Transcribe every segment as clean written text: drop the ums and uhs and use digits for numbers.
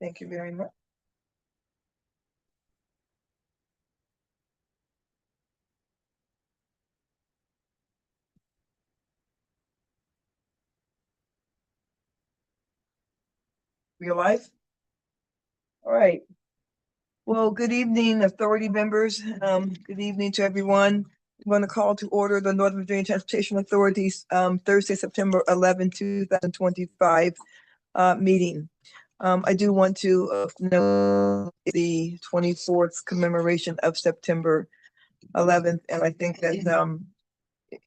Thank you very much. Real life? All right. Well, good evening, authority members. Good evening to everyone. I'm going to call to order the Northern Virginia Transportation Authority's Thursday, September 11, 2025 meeting. I do want to note the 24th commemoration of September 11th, and I think that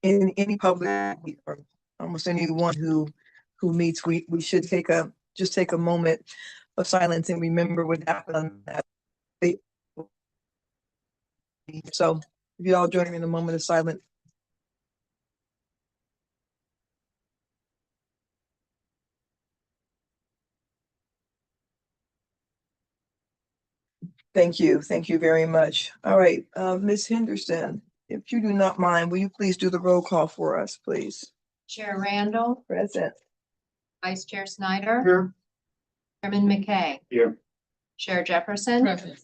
in any public or almost anyone who meets, we should take a moment of silence and remember what happened on that day. So if you all join me in a moment of silence. Thank you very much. All right, Ms. Henderson, if you do not mind, will you please do the roll call for us, please? Chair Randall, Present. Vice Chair Snyder, Here. Chairman McKay, Here. Chair Jefferson, Present.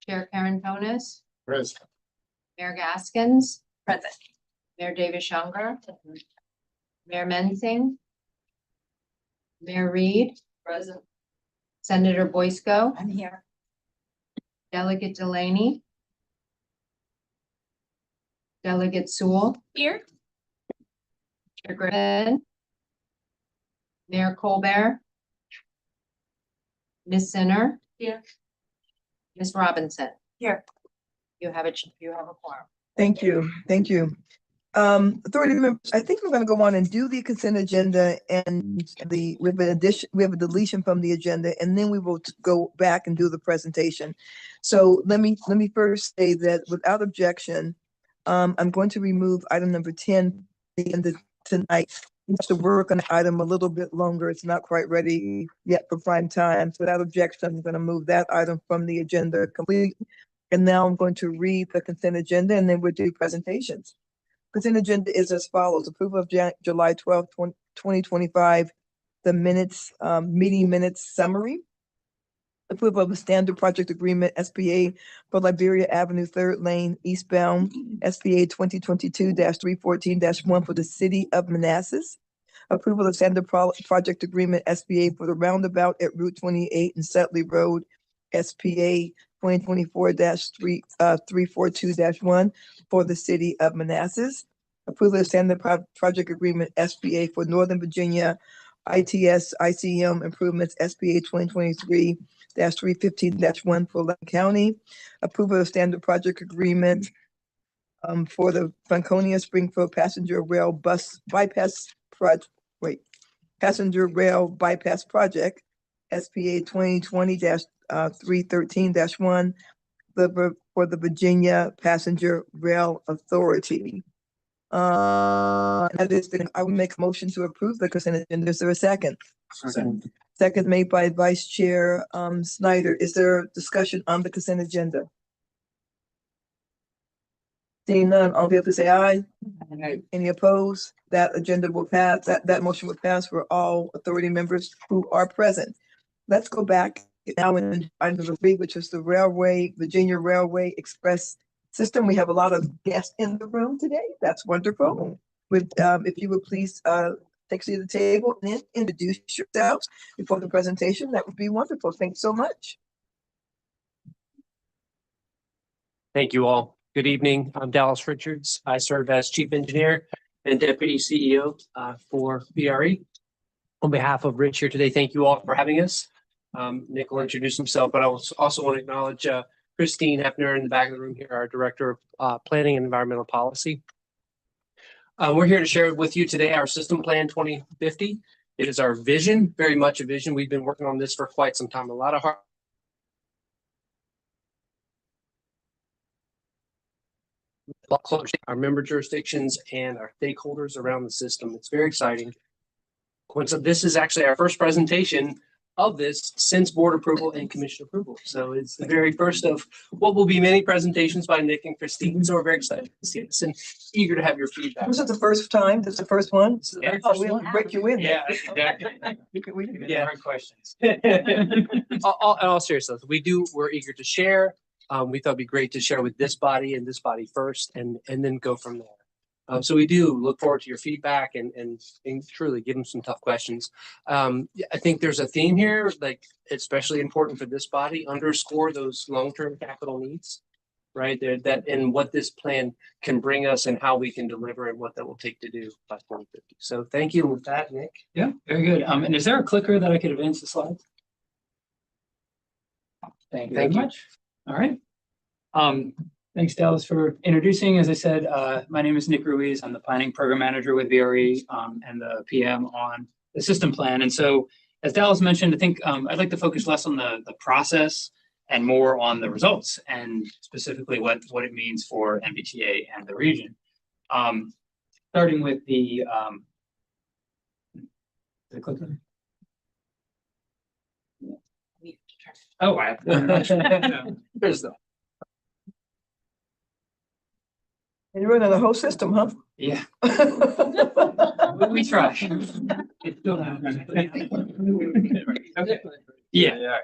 Chair Karen Tonis, Present. Mayor Gaskins, Present. Mayor Davis Younger, Mayor Mensing, Mayor Reed, Present. Senator Boysko, I'm here. Delegate Delaney, Delegate Sewell, Here. Chair Griffin, Mayor Colbert, Ms. Sinner, Here. Ms. Robinson. Here. You have a quorum. Thank you. Authority members, I think we're going to go on and do the consent agenda, and we have a deletion from the agenda, and then we will go back and do the presentation. So let me first say that without objection, I'm going to remove item number 10 tonight. We have to work on the item a little bit longer. It's not quite ready yet for prime time. So without objection, I'm going to move that item from the agenda completely. And now I'm going to read the consent agenda, and then we'll do presentations. Consent agenda is as follows: approval of July 12th, 2025, the minutes, meeting minutes summary. Approval of a standard project agreement, SPA for Liberia Avenue 3rd Lane eastbound, SPA 2022-314-1 for the city of Manassas. Approval of standard project agreement, SPA for the roundabout at Route 28 and Setley Road, SPA 2024-342-1 for the city of Manassas. Approval of standard project agreement, SPA for Northern Virginia ITS ICM improvements, SPA 2023-315-1 for Lake County. Approval of standard project agreement for the Franconia Springfield passenger rail bypass project, SPA 2020-313-1 for the Virginia Passenger Rail Authority. I will make a motion to approve the consent agenda. Is there a second? Second made by Vice Chair Snyder. Is there discussion on the consent agenda? Seeing none, all in favor say aye. Any opposed? That agenda will pass. That motion will pass for all authority members who are present. Let's go back now in item number 3, which is the Virginia Railway Express system. We have a lot of guests in the room today. That's wonderful. If you would please take a seat at the table and then introduce yourselves before the presentation, that would be wonderful. Thanks so much. Thank you all. Good evening. I'm Dallas Richards. I serve as Chief Engineer and Deputy CEO for VRE. On behalf of Rich here today, thank you all for having us. Nick will introduce himself, but I also want to acknowledge Christine Hefner in the back of the room here, our Director of Planning and Environmental Policy. We're here to share with you today our System Plan 2050. It is our vision, very much a vision. We've been working on this for quite some time. A lot of hard our member jurisdictions and our stakeholders around the system. It's very exciting. So this is actually our first presentation of this since board approval and commission approval. So it's the very first of what will be many presentations by Nick and Christine. So we're very excited to see this and eager to have your feedback. Was it the first time? This is the first one? This is the very Oh, first we'll one. break you in. Yeah, exactly. Yeah. Hard questions. In all seriousness, we're eager to share. We thought it'd be great to share with this body and this body first and then go from there. So we do look forward to your feedback and truly give them some tough questions. I think there's a theme here, like especially important for this body, underscore those long-term capital needs, right? That and what this plan can bring us and how we can deliver and what that will take to do by 2050. So thank you. With that, Nick. Yeah, very good. And is there a clicker that I could advance the slides? Thank you very much. All right. Thanks, Dallas, for introducing. As I said, my name is Nick Ruiz. I'm the planning program manager with VRE and the PM on the system plan. And so, as Dallas mentioned, I think I'd like to focus less on the process and more on the results and specifically what it means for NVTA and the region. Starting with the clicker. Oh, I have to. There's the. And you're running the whole system, huh? Yeah, we try. It's still not running. Okay. Yeah.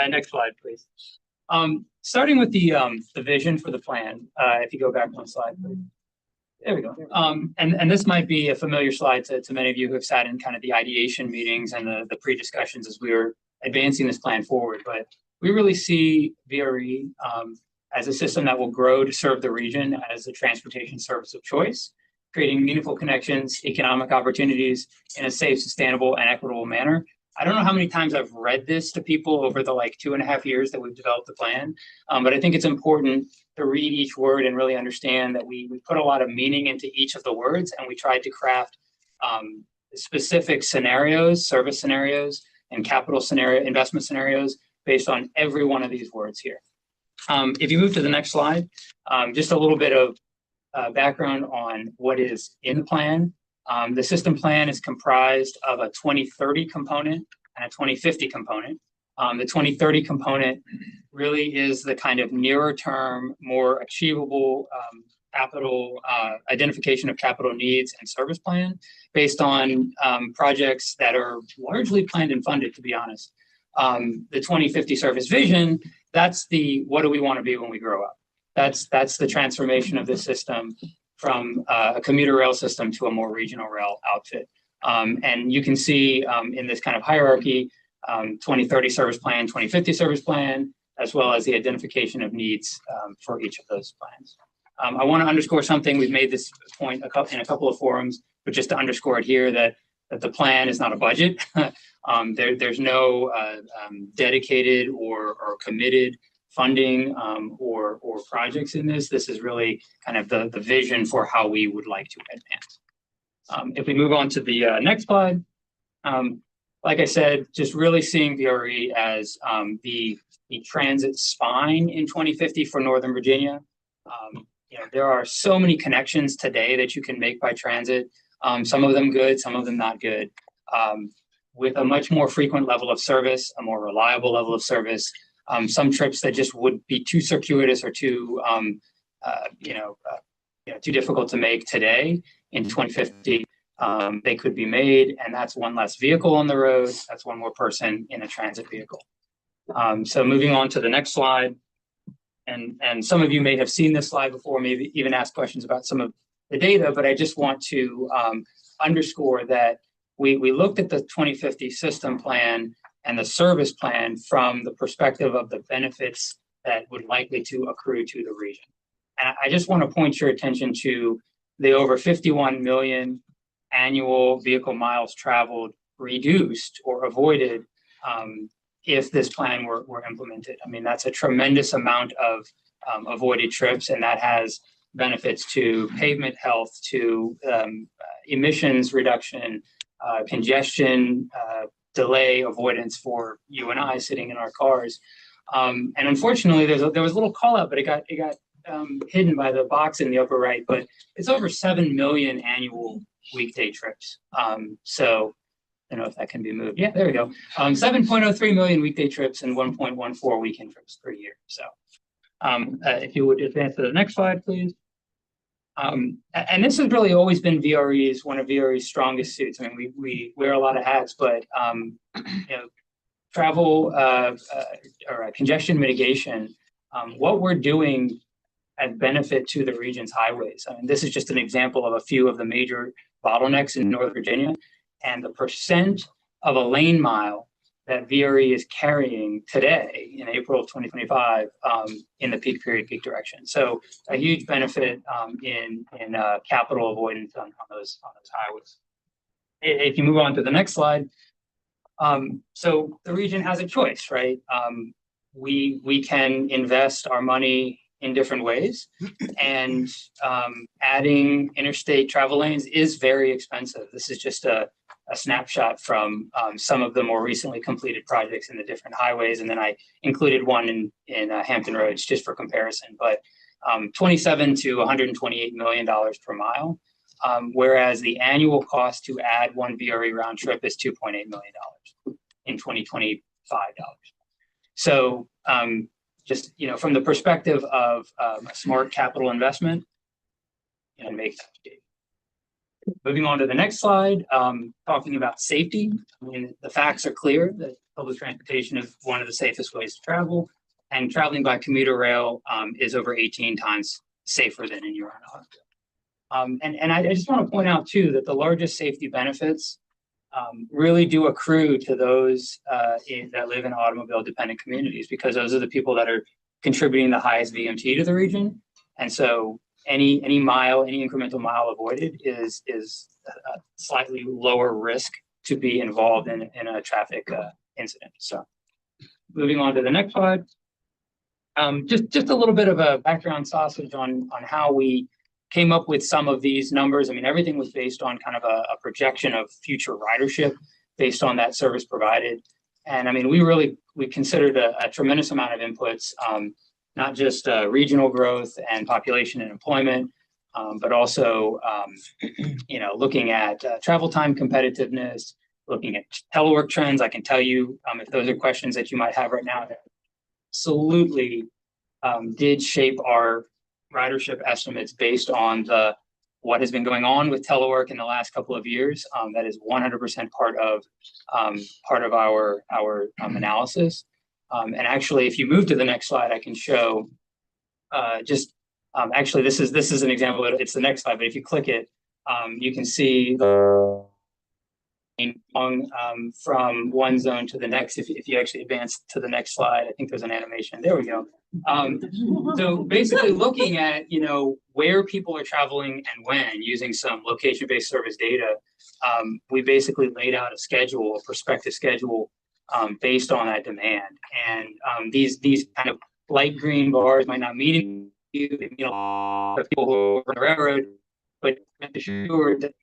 Next slide, please. Starting with the vision for the plan. If you go back one slide, please. There we go. And this might be a familiar slide to many of you who have sat in kind of the ideation meetings and the pre-discussions as we were advancing this plan forward. But we really see VRE as a system that will grow to serve the region as a transportation service of choice, creating meaningful connections, economic opportunities in a safe, sustainable, and equitable manner. I don't know how many times I've read this to people over the 2.5 years that we've developed the plan, but I think it's important to read each word and really understand that we put a lot of meaning into each of the words, and we tried to craft specific scenarios, service scenarios, and capital scenario, investment scenarios based on every one of these words here. If you move to the next slide, just a little bit of background on what is in the plan. The system plan is comprised of a 2030 component and a 2050 component. The 2030 component really is the kind of nearer term, more achievable capital identification of capital needs and service plan based on projects that are largely planned and funded, to be honest. The 2050 service vision, that's the what do we want to be when we grow up? That's the transformation of this system from a commuter rail system to a more regional rail outfit. And you can see in this kind of hierarchy, 2030 service plan, 2050 service plan, as well as the identification of needs for each of those plans. I want to underscore something. We've made this point in a couple of forums, but just to underscore it here that the plan is not a budget. There's no dedicated or committed funding or projects in this. This is really kind of the vision for how we would like to advance. If we move on to the next slide, like I said, just really seeing VRE as the transit spine in 2050 for Northern Virginia. There are so many connections today that you can make by transit. Some of them good, some of them not good. With a much more frequent level of service, a more reliable level of service, some trips that just would be too circuitous or too, too difficult to make today in 2050, they could be made, and that's one less vehicle on the road. That's one more person in a transit vehicle. So moving on to the next slide, and some of you may have seen this slide before, maybe even asked questions about some of the data, but I just want to underscore that we looked at the 2050 system plan and the service plan from the perspective of the benefits that would likely to accrue to the region. And I just want to point your attention to the over 51 million annual vehicle miles traveled reduced or avoided if this plan were implemented. I mean, that's a tremendous amount of avoided trips, and that has benefits to pavement health, to emissions reduction, congestion, delay avoidance for you and I sitting in our cars. And unfortunately, there was a little call out, but it got hidden by the box in the upper right, but it's over 7 million annual weekday trips. So don't know if that can be moved. Yeah, there we go. 7.03 million weekday trips and 1.14 weekend trips per year. So if you would advance to the next slide, please. And this has really always been one of VRE's strongest suits. I mean, we wear a lot of hats, but travel or congestion mitigation, what we're doing as benefit to the region's highways. I mean, this is just an example of a few of the major bottlenecks in Northern Virginia, and the percent of a lane mile that VRE is carrying today in April of 2025 in the peak period, peak direction. So a huge benefit in capital avoidance on those highways. If you move on to the next slide, so the region has a choice, right? We can invest our money in different ways, and adding interstate travel lanes is very expensive. This is just a snapshot from some of the more recently completed projects in the different highways, and then I included one in Hampton Roads just for comparison. But $27 to $128 million per mile, whereas the annual cost to add one VRE round trip is $2.8 million in 2025 dollars. So just from the perspective of a smart capital investment, make that. Moving on to the next slide, talking about safety. I mean, the facts are clear that public transportation is one of the safest ways to travel, and traveling by commuter rail is over 18 times safer than in your own auto. And I just want to point out too that the largest safety benefits really do accrue to those that live in automobile-dependent communities, because those are the people that are contributing the highest VMT to the region. And so any incremental mile avoided is a slightly lower risk to be involved in a traffic incident. So moving on to the next slide, just a little bit of a background sausage on how we came up with some of these numbers. I mean, everything was based on kind of a projection of future ridership based on that service provided. And I mean, we considered a tremendous amount of inputs, not just regional growth and population and employment, but also, looking at travel time competitiveness, looking at telework trends. I can tell you if those are questions that you might have right now, that absolutely did shape our ridership estimates based on what has been going on with telework in the last couple of years. That is 100% part of our analysis. And actually, if you move to the next slide, I can show actually this is an example. It's the next slide, but if you click it, you can see from one zone to the next. If you actually advance to the next slide, I think there's an animation. There we go. So basically looking at, where people are traveling and when, using some location-based service data, we basically laid out a prospective schedule based on that demand. And these kind of light green bars might not mean you, the people who are on the railroad, but assured that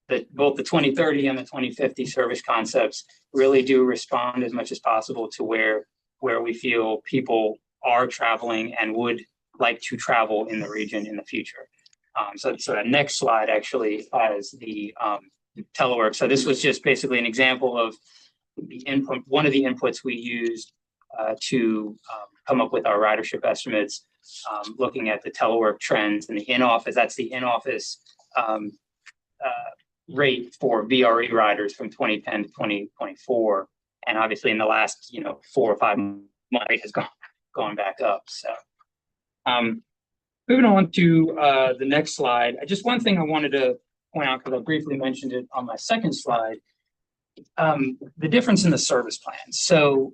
that both the 2030 and the 2050 service concepts really do respond as much as possible to where we feel people are traveling and would like to travel in the region in the future. So that next slide actually has the telework. So this was just basically an example of the input, one of the inputs we used to come up with our ridership estimates, looking at the telework trends and the in-office. That's the in-office rate for VRE riders from 2010 to 2024, and obviously in the last 4 or 5 months rate has gone back up. So moving on to the next slide, just one thing I wanted to point out, because I briefly mentioned it on my second slide, the difference in the service plans. So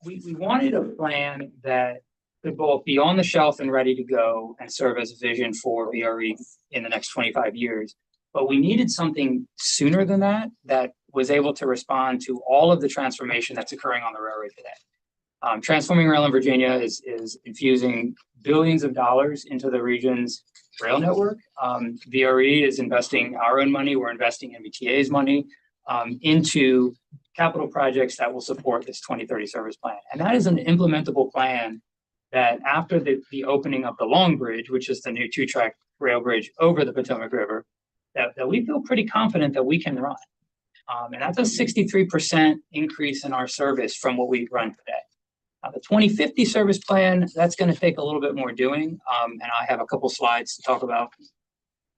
we wanted a plan that could both be on the shelf and ready to go and serve as a vision for VRE in the next 25 years. But we needed something sooner than that was able to respond to all of the transformation that's occurring on the railroad today. Transforming rail in Virginia is infusing billions of dollars into the region's rail network. VRE is investing our own money. We're investing NVTA's money into capital projects that will support this 2030 service plan. And that is an implementable plan that after the opening of the Long Bridge, which is the new 2-track rail bridge over the Potomac River, that we feel pretty confident that we can run. And that's a 63% increase in our service from what we run today. The 2050 service plan, that's going to take a little bit more doing. And I have a couple slides to talk about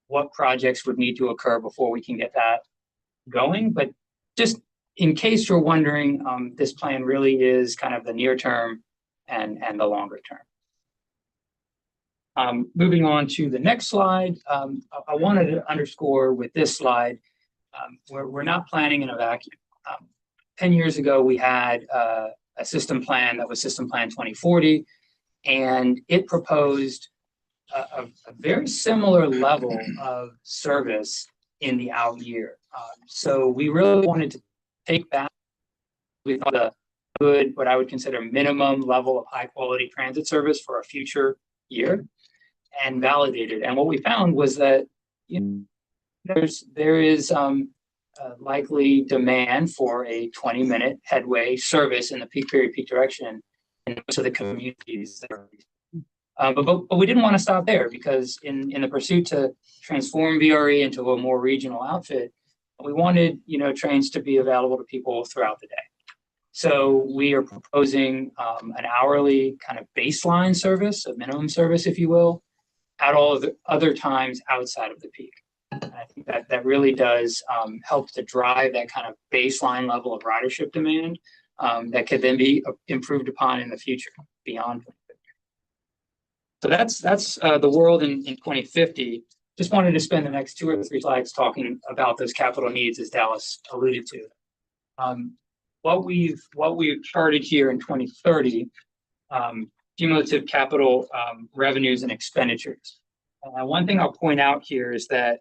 what projects would need to occur before we can get that going. But just in case you're wondering, this plan really is kind of the near term and the longer term. Moving on to the next slide, I wanted to underscore with this slide, we're not planning in a vacuum. 10 years ago, we had a system plan that was System Plan 2040, and it proposed a very similar level of service in the out year. So we really wanted to take back, we thought, a good, what I would consider minimum level of high quality transit service for a future year, and validate it. And what we found was that there is likely demand for a 20-minute headway service in the peak period, peak direction, in most of the communities that are. But we didn't want to stop there, because in the pursuit to transform VRE into a more regional outfit, we wanted trains to be available to people throughout the day. So we are proposing an hourly kind of baseline service, a minimum service, if you will, at all of the other times outside of the peak. And I think that really does help to drive that kind of baseline level of ridership demand that could then be improved upon in the future beyond 2050. So that's the world in 2050. Just wanted to spend the next 2 or 3 slides talking about those capital needs, as Dallas alluded to. What we've charted here in 2030, cumulative capital revenues and expenditures. One thing I'll point out here is that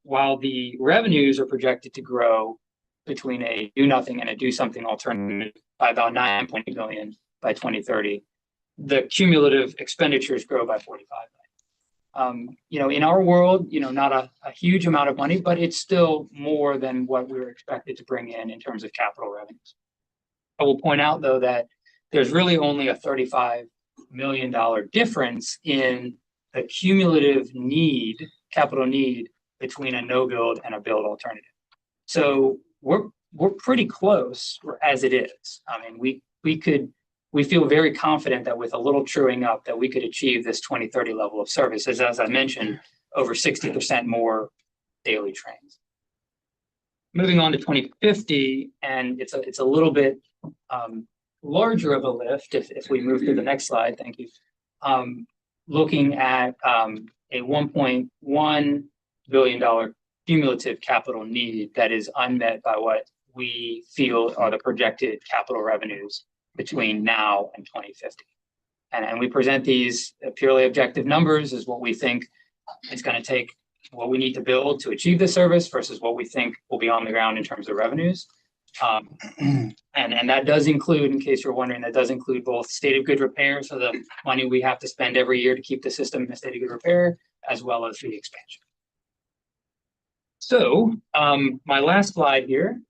while the revenues are projected to grow between a do nothing and a do something alternative by about 9.8 million by 2030, the cumulative expenditures grow by 45 million. In our world, not a huge amount of money, but it's still more than what we were expected to bring in terms of capital revenues. I will point out, though, that there's really only a $35 million difference in the cumulative capital need between a no build and a build alternative. So we're pretty close as it is. I mean, we feel very confident that with a little truing up that we could achieve this 2030 level of service, as I mentioned, over 60% more daily trains. Moving on to 2050, and it's a little bit larger of a lift if we move to the next slide, thank you. Looking at a $1.1 billion cumulative capital need that is unmet by what we feel are the projected capital revenues between now and 2050. And we present these purely objective numbers as what we think is going to take, what we need to build to achieve this service versus what we think will be on the ground in terms of revenues. And that does include, in case you're wondering, that does include both state of good repair, so the money we have to spend every year to keep the system in a state of good repair, as well as the expansion. So my last slide here,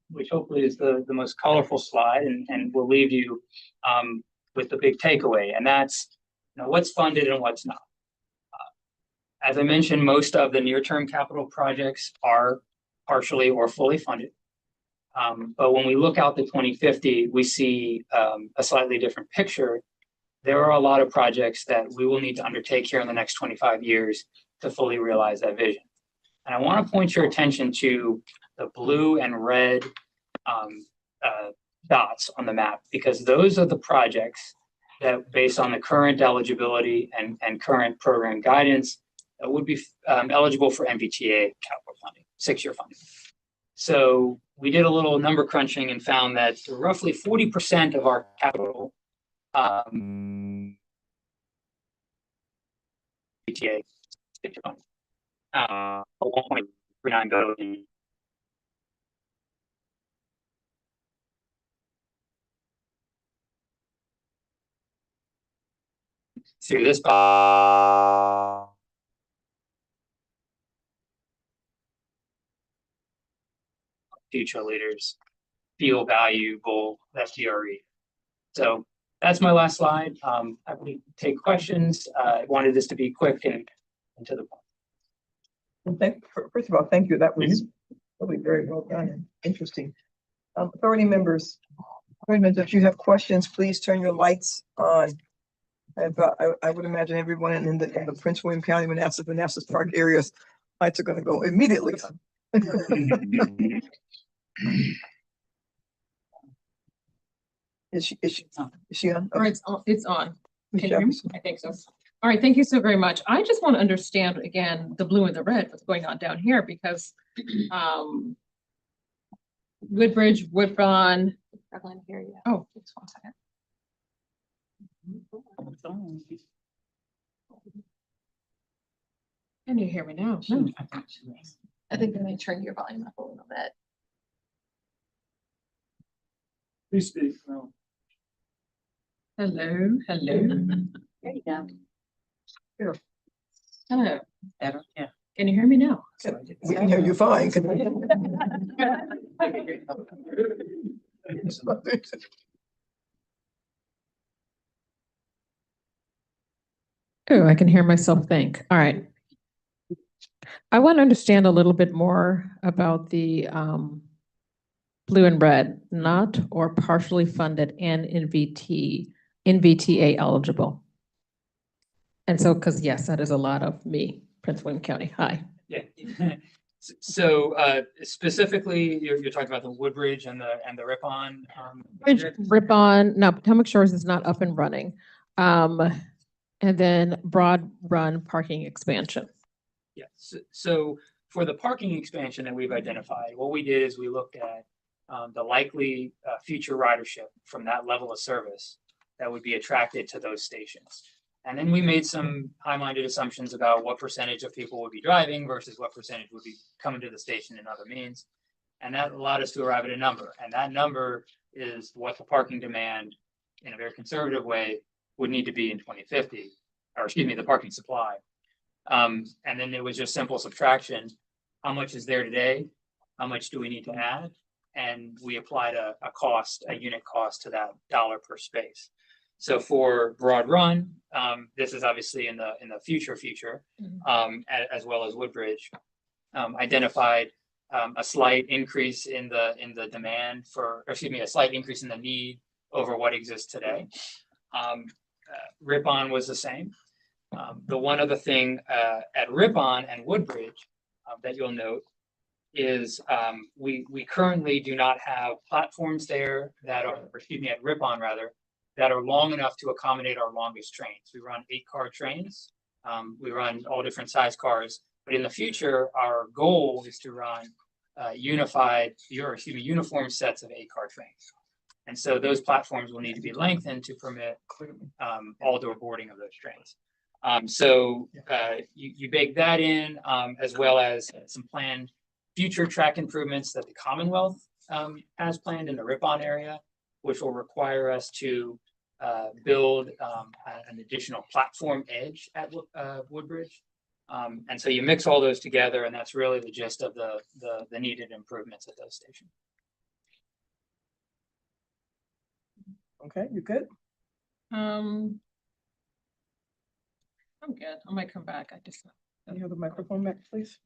which hopefully is the most colorful slide, and will leave you with the big takeaway, and that's what's funded and what's not. As I mentioned, most of the near-term capital projects are partially or fully funded. But when we look out to 2050, we see a slightly different picture. There are a lot of projects that we will need to undertake here in the next 25 years to fully realize that vision. And I want to point your attention to the blue and red dots on the map, because those are the projects that, based on the current eligibility and current program guidance, would be eligible for NVTA capital funding, 6-year funding. So we did a little number crunching and found that roughly 40% of our capital NVTA 6-year funding, 1.39 billion. Through this future leaders feel valuable FDRE. So that's my last slide. I will take questions. I wanted this to be quick and to the point. First of all, thank you. That was Really very well done and interesting. Authority members, if you have questions, please turn your lights on. I would imagine everyone in the Prince William County, Manassas Park areas, lights are gonna go immediately. Is she on? All right, it's on. Ms. Can you hear me? Jefferson. I think so. All right, thank you so very much. I just want to understand again, the blue and the red, what's going on down here, because Woodbridge, Woodbine. Struggling to hear you. Oh, just 1 second. Can you hear me now? No. I think I may turn your volume up a little bit. Please speak. Hello, hello. There you go. Hello. Better, yeah. Can you hear me now? We can hear you fine. Oh, I can hear myself think. All right. I want to understand a little bit more about the blue and red, not or partially funded and NVTA eligible. And so, because yes, that is a lot of me, Prince William County. Hi. Yeah. So specifically, you're talking about the Woodbridge and the Ripon. Bridge, Ripon, no, Potomac Shores is not up and running. And then Broad Run parking expansion. Yes. So for the parking expansion that we've identified, what we did is we looked at the likely future ridership from that level of service that would be attracted to those stations. And then we made some high-minded assumptions about what percentage of people would be driving versus what percentage would be coming to the station in other means. And that allowed us to arrive at a number. And that number is what the parking demand, in a very conservative way, would need to be in 2050, or excuse me, the parking supply. And then it was just simple subtraction. How much is there today? How much do we need to add? And we applied a unit cost to that dollar per space. So for Broad Run, this is obviously in the future, as well as Woodbridge, identified a slight increase in the demand for, or excuse me, a slight increase in the need over what exists today. Ripon was the same. The one other thing at Ripon and Woodbridge that you'll note is we currently do not have platforms there that are, or excuse me, at Ripon rather, that are long enough to accommodate our longest trains. We run 8-car trains. We run all different size cars, but in the future, our goal is to run uniform sets of 8-car trains. And so those platforms will need to be lengthened to permit all-door boarding of those trains. So you bake that in, as well as some planned future track improvements that the Commonwealth has planned in the Ripon area, which will require us to build an additional platform edge at Woodbridge. And so you mix all those together, and that's really the gist of the needed improvements at those stations. Okay, you good? I'm good. I might come back. I just. Can you have the microphone back, please?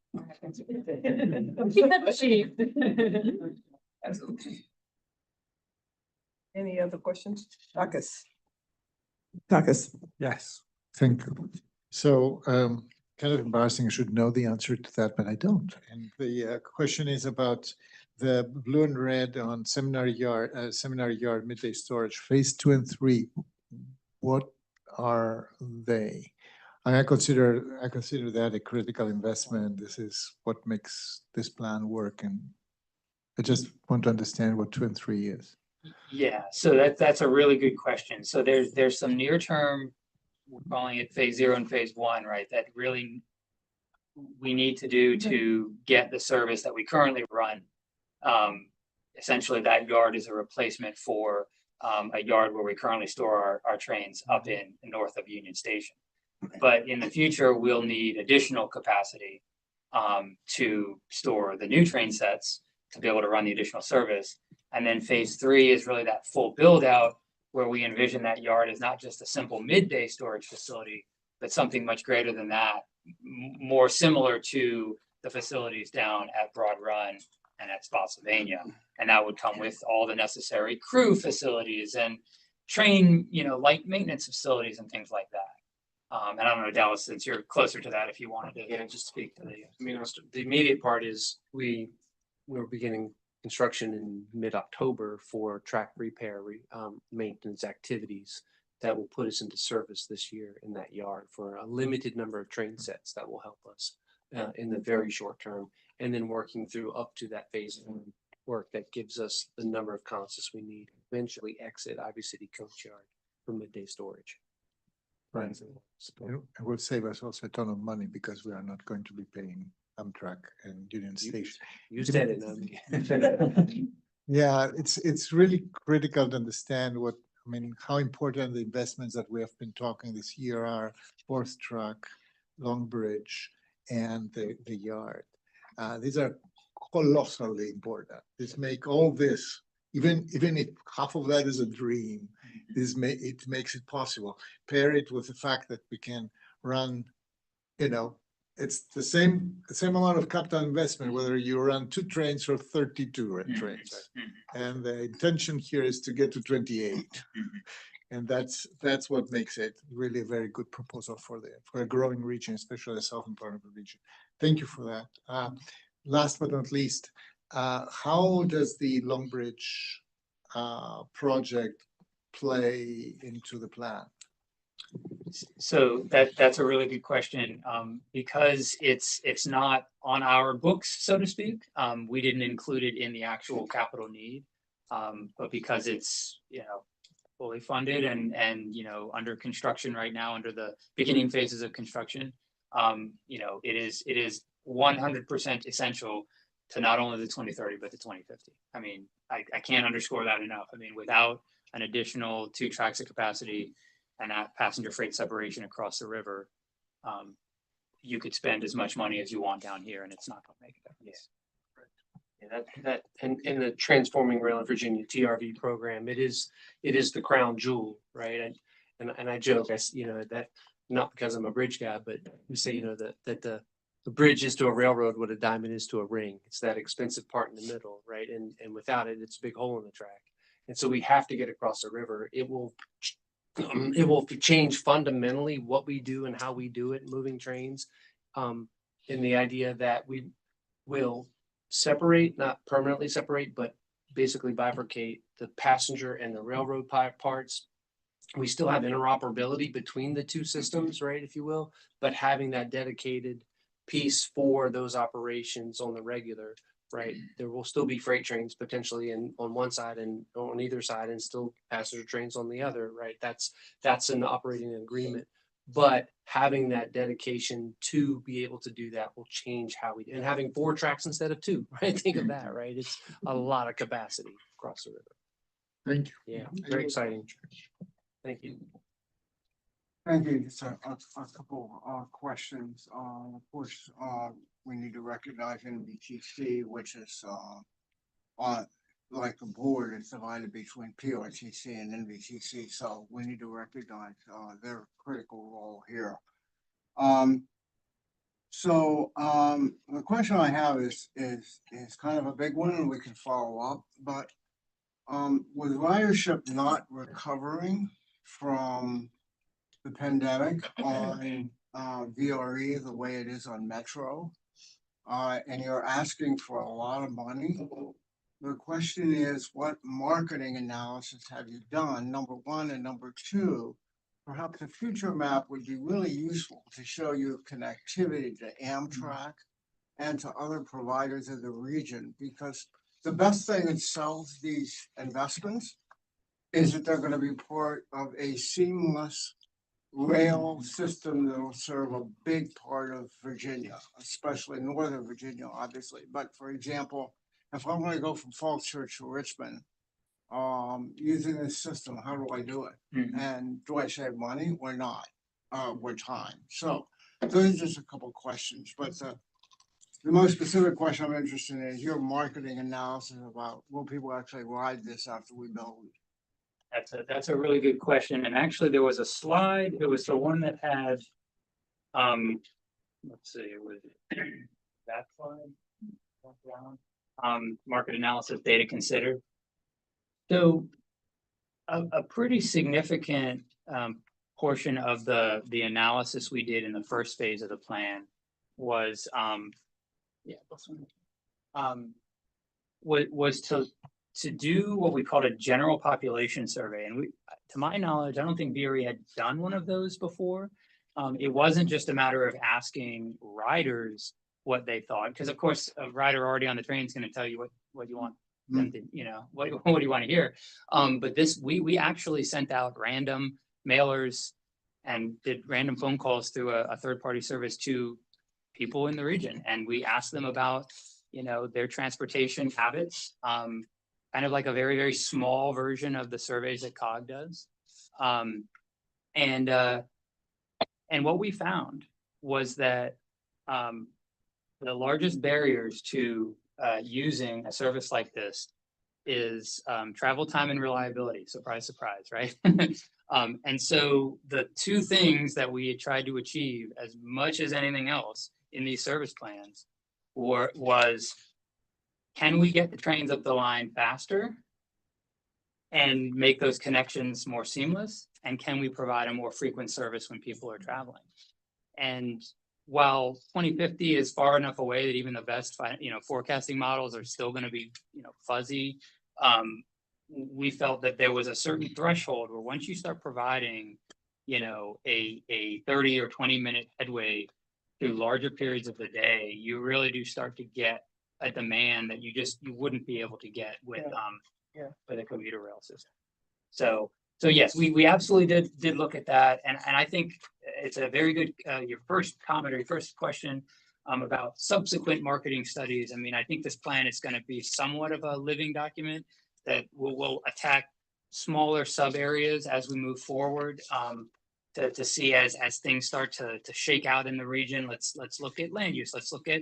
Absolutely. Any other questions? Takis. Yes, thank you. So kind of embarrassing, I should know the answer to that, but I don't. And the question is about the blue and red on Seminar Yard, midday storage, phase 2 and 3. What are they? And I consider that a critical investment. This is what makes this plan work. And I just want to understand what 2 and 3 is. Yeah, so that's a really good question. So there's some near term, we're calling it phase 0 and phase 1, right? That really we need to do to get the service that we currently run. Essentially, that yard is a replacement for a yard where we currently store our trains up in north of Union Station. But in the future, we'll need additional capacity to store the new train sets to be able to run the additional service. And then phase 3 is really that full build out where we envision that yard as not just a simple midday storage facility, but something much greater than that, more similar to the facilities down at Broad Run and at Spotsylvania. And that would come with all the necessary crew facilities and train, light maintenance facilities and things like that. And I don't know, Dallas, since you're closer to that, if you wanted to. Yeah, just speak to the immediate part is we're beginning construction in mid-October for track repair, maintenance activities that will put us into service this year in that yard for a limited number of train sets that will help us in the very short term. And then working through up to that phase one work that gives us the number of consists we need. Eventually exit Ivy City Coach Yard for midday storage. Right. It will save us also a ton of money because we are not going to be paying Amtrak and Union Station. You said it, not me. Yeah, it's really critical to understand how important the investments that we have been talking this year are: fourth track, Long Bridge, and the yard. These are colossally important. This make all this, even if half of that is a dream, it makes it possible. Pair it with the fact that we can run, it's the same amount of capital investment, whether you run 2 trains or 32 trains. And the intention here is to get to 28. And that's what makes it really a very good proposal for a growing region, especially the southern part of the region. Thank you for that. Last but not least, how does the Long Bridge project play into the plan? So that's a really good question. Because it's not on our books, so to speak. We didn't include it in the actual capital need. But because it's, fully funded and under construction right now, under the beginning phases of construction, it is 100% essential to not only the 2030, but the 2050. I mean, I can't underscore that enough. I mean, without an additional 2 tracks of capacity and that passenger freight separation across the river, you could spend as much money as you want down here and it's not going to make a difference. Yeah, and in the Transforming Rail in Virginia TRV program, it is the crown jewel, right? And I joke, that not because I'm a bridge guy, but we say, that the bridge is to a railroad what a diamond is to a ring. It's that expensive part in the middle, right? And without it, it's a big hole in the track. And so we have to get across the river. It will change fundamentally what we do and how we do it, moving trains. In the idea that we will separate, not permanently separate, but basically bifurcate the passenger and the railroad parts. We still have interoperability between the 2 systems, right, if you will, but having that dedicated piece for those operations on the regular, right? There will still be freight trains potentially on one side and on either side, and still passenger trains on the other, right? That's an operating agreement. But having that dedication to be able to do that will change how we do. And having 4 tracks instead of 2, right? Think of that, right? It's a lot of capacity across the river. Thank you. Yeah, very exciting. Thank you. Thank you. Just a couple questions. Of course, we need to recognize NVTC, which is like the board is divided between PRTC and NVTC, so we need to recognize their critical role here. The question I have is kind of a big one, and we can follow up. But with ridership not recovering from the pandemic on VRE the way it is on Metro, and you're asking for a lot of money. The question is, what marketing analysis have you done? Number one, and number two, perhaps a future map would be really useful to show you connectivity to Amtrak and to other providers in the region, because the best thing that sells these investments is that they're going to be part of a seamless rail system that will serve a big part of Virginia, especially Northern Virginia, obviously. But for example, if I'm going to go from Falls Church to Richmond, using this system, how do I do it? Mhm. And do I save money or not? Or time? So those are just a couple of questions. But the most specific question I'm interested in is your marketing analysis about will people actually ride this after we build? That's a really good question. And actually there was a slide, it was the one that had, let's see, it was that slide. market analysis data considered. So a pretty significant portion of the analysis we did in the first phase of the plan was was to do what we called a general population survey. And we, to my knowledge, I don't think VRE had done one of those before. It wasn't just a matter of asking riders what they thought, because of course a rider already on the train is going to tell you what you want them to, you know, what do you want to hear. But this, we actually sent out random mailers and did random phone calls through a third-party service to people in the region, and we asked them about, you know, their transportation habits, kind of like a very, very small version of the surveys that COG does. And what we found was that the largest barriers to using a service like this is travel time and reliability. Surprise, surprise, right? And so the two things that we had tried to achieve as much as anything else in these service plans was, can we get the trains up the line faster and make those connections more seamless? And can we provide a more frequent service when people are traveling? And while 2050 is far enough away that even the best, you know, forecasting models are still going to be, you know, fuzzy, we felt that there was a certain threshold where once you start providing, you know, a 30 or 20-minute headway through larger periods of the day, you really do start to get a demand that you wouldn't be able to get with with a commuter rail system. So yes, we absolutely did look at that, and I think it's a very good your first comment or your first question about subsequent marketing studies. I mean, I think this plan is going to be somewhat of a living document that will attack smaller sub areas as we move forward, to see as things start to shake out in the region. Let's look at land use. Let's look at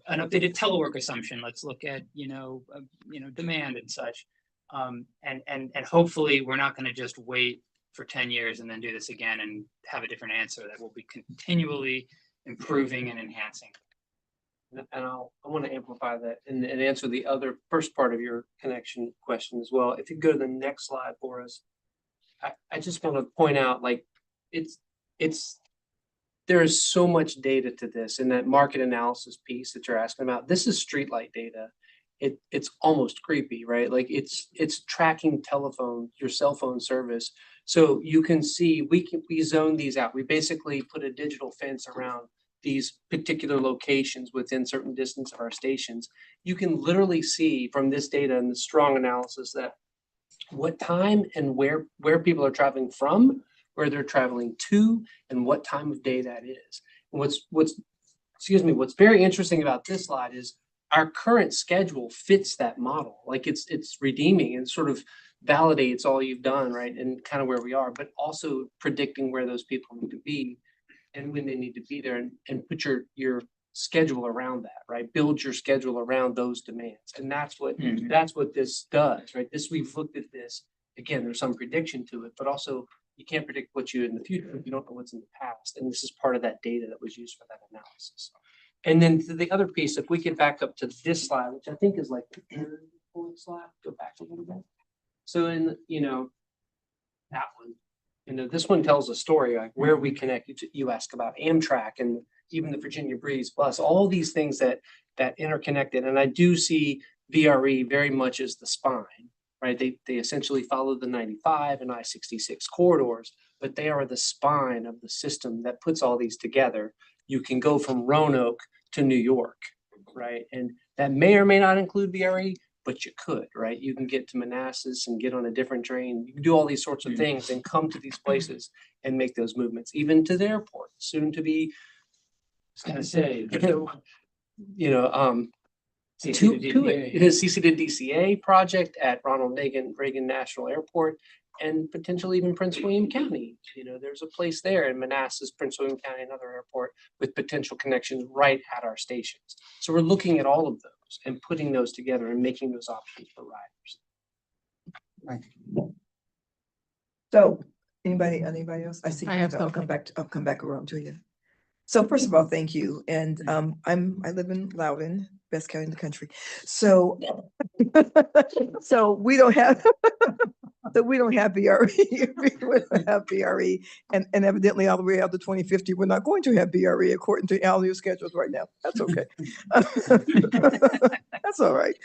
an updated telework assumption. Let's look at, you know, demand and such. And hopefully we're not going to just wait for 10 years and then do this again and have a different answer, that will be continually improving and enhancing. And I want to amplify that and answer the other first part of your connection question as well. If you go to the next slide for us, I just want to point out, like, there is so much data to this, and that market analysis piece that you're asking about. This is streetlight data. It's almost creepy, right? Like it's tracking your cell phone service. So you can see, we zone these out. We basically put a digital fence around these particular locations within certain distance of our stations. You can literally see from this data and the strong analysis that what time and where people are traveling from, where they're traveling to, and what time of day that is. And what's very interesting about this slide is our current schedule fits that model. Like it's redeeming and sort of validates all you've done, right? And kind of where we are, but also predicting where those people need to be and when they need to be there, and put your schedule around that, right? Build your schedule around those demands. And that's what this does, right? We've looked at this. Again, there's some prediction to it, but also you can't predict what you in the future if you don't know what's in the past. And this is part of that data that was used for that analysis. And then the other piece, if we get back up to this slide, which I think is like the third slide, go back a little bit. So in, that one, this one tells a story, like where we connect. You ask about Amtrak and even the Virginia Breeze Bus, all these things that interconnected. And I do see VRE very much as the spine, right? They essentially follow the 95 and I-66 corridors, but they are the spine of the system that puts all these together. You can go from Roanoke to New York, right? And that may or may not include VRE, but you could, right? You can get to Manassas and get on a different train. You can do all these sorts of things and come to these places and make those movements, even to the airport, soon to be, I was gonna say, it is CC to DCA project at Ronald Reagan National Airport, and potentially even Prince William County. There's a place there in Manassas, Prince William County, another airport with potential connections right at our stations. So we're looking at all of those and putting those together and making those options for riders. Thank you. So anybody else? I see. I have I'll something. I'll come back around to you. So first of all, thank you. And I live in Loudoun, best county in the country. So, so we don't have, so we don't have BRE. We don't have BRE. And evidently all the way out to 2050, we're not going to have BRE according to all your schedules right now. That's okay. That's all right.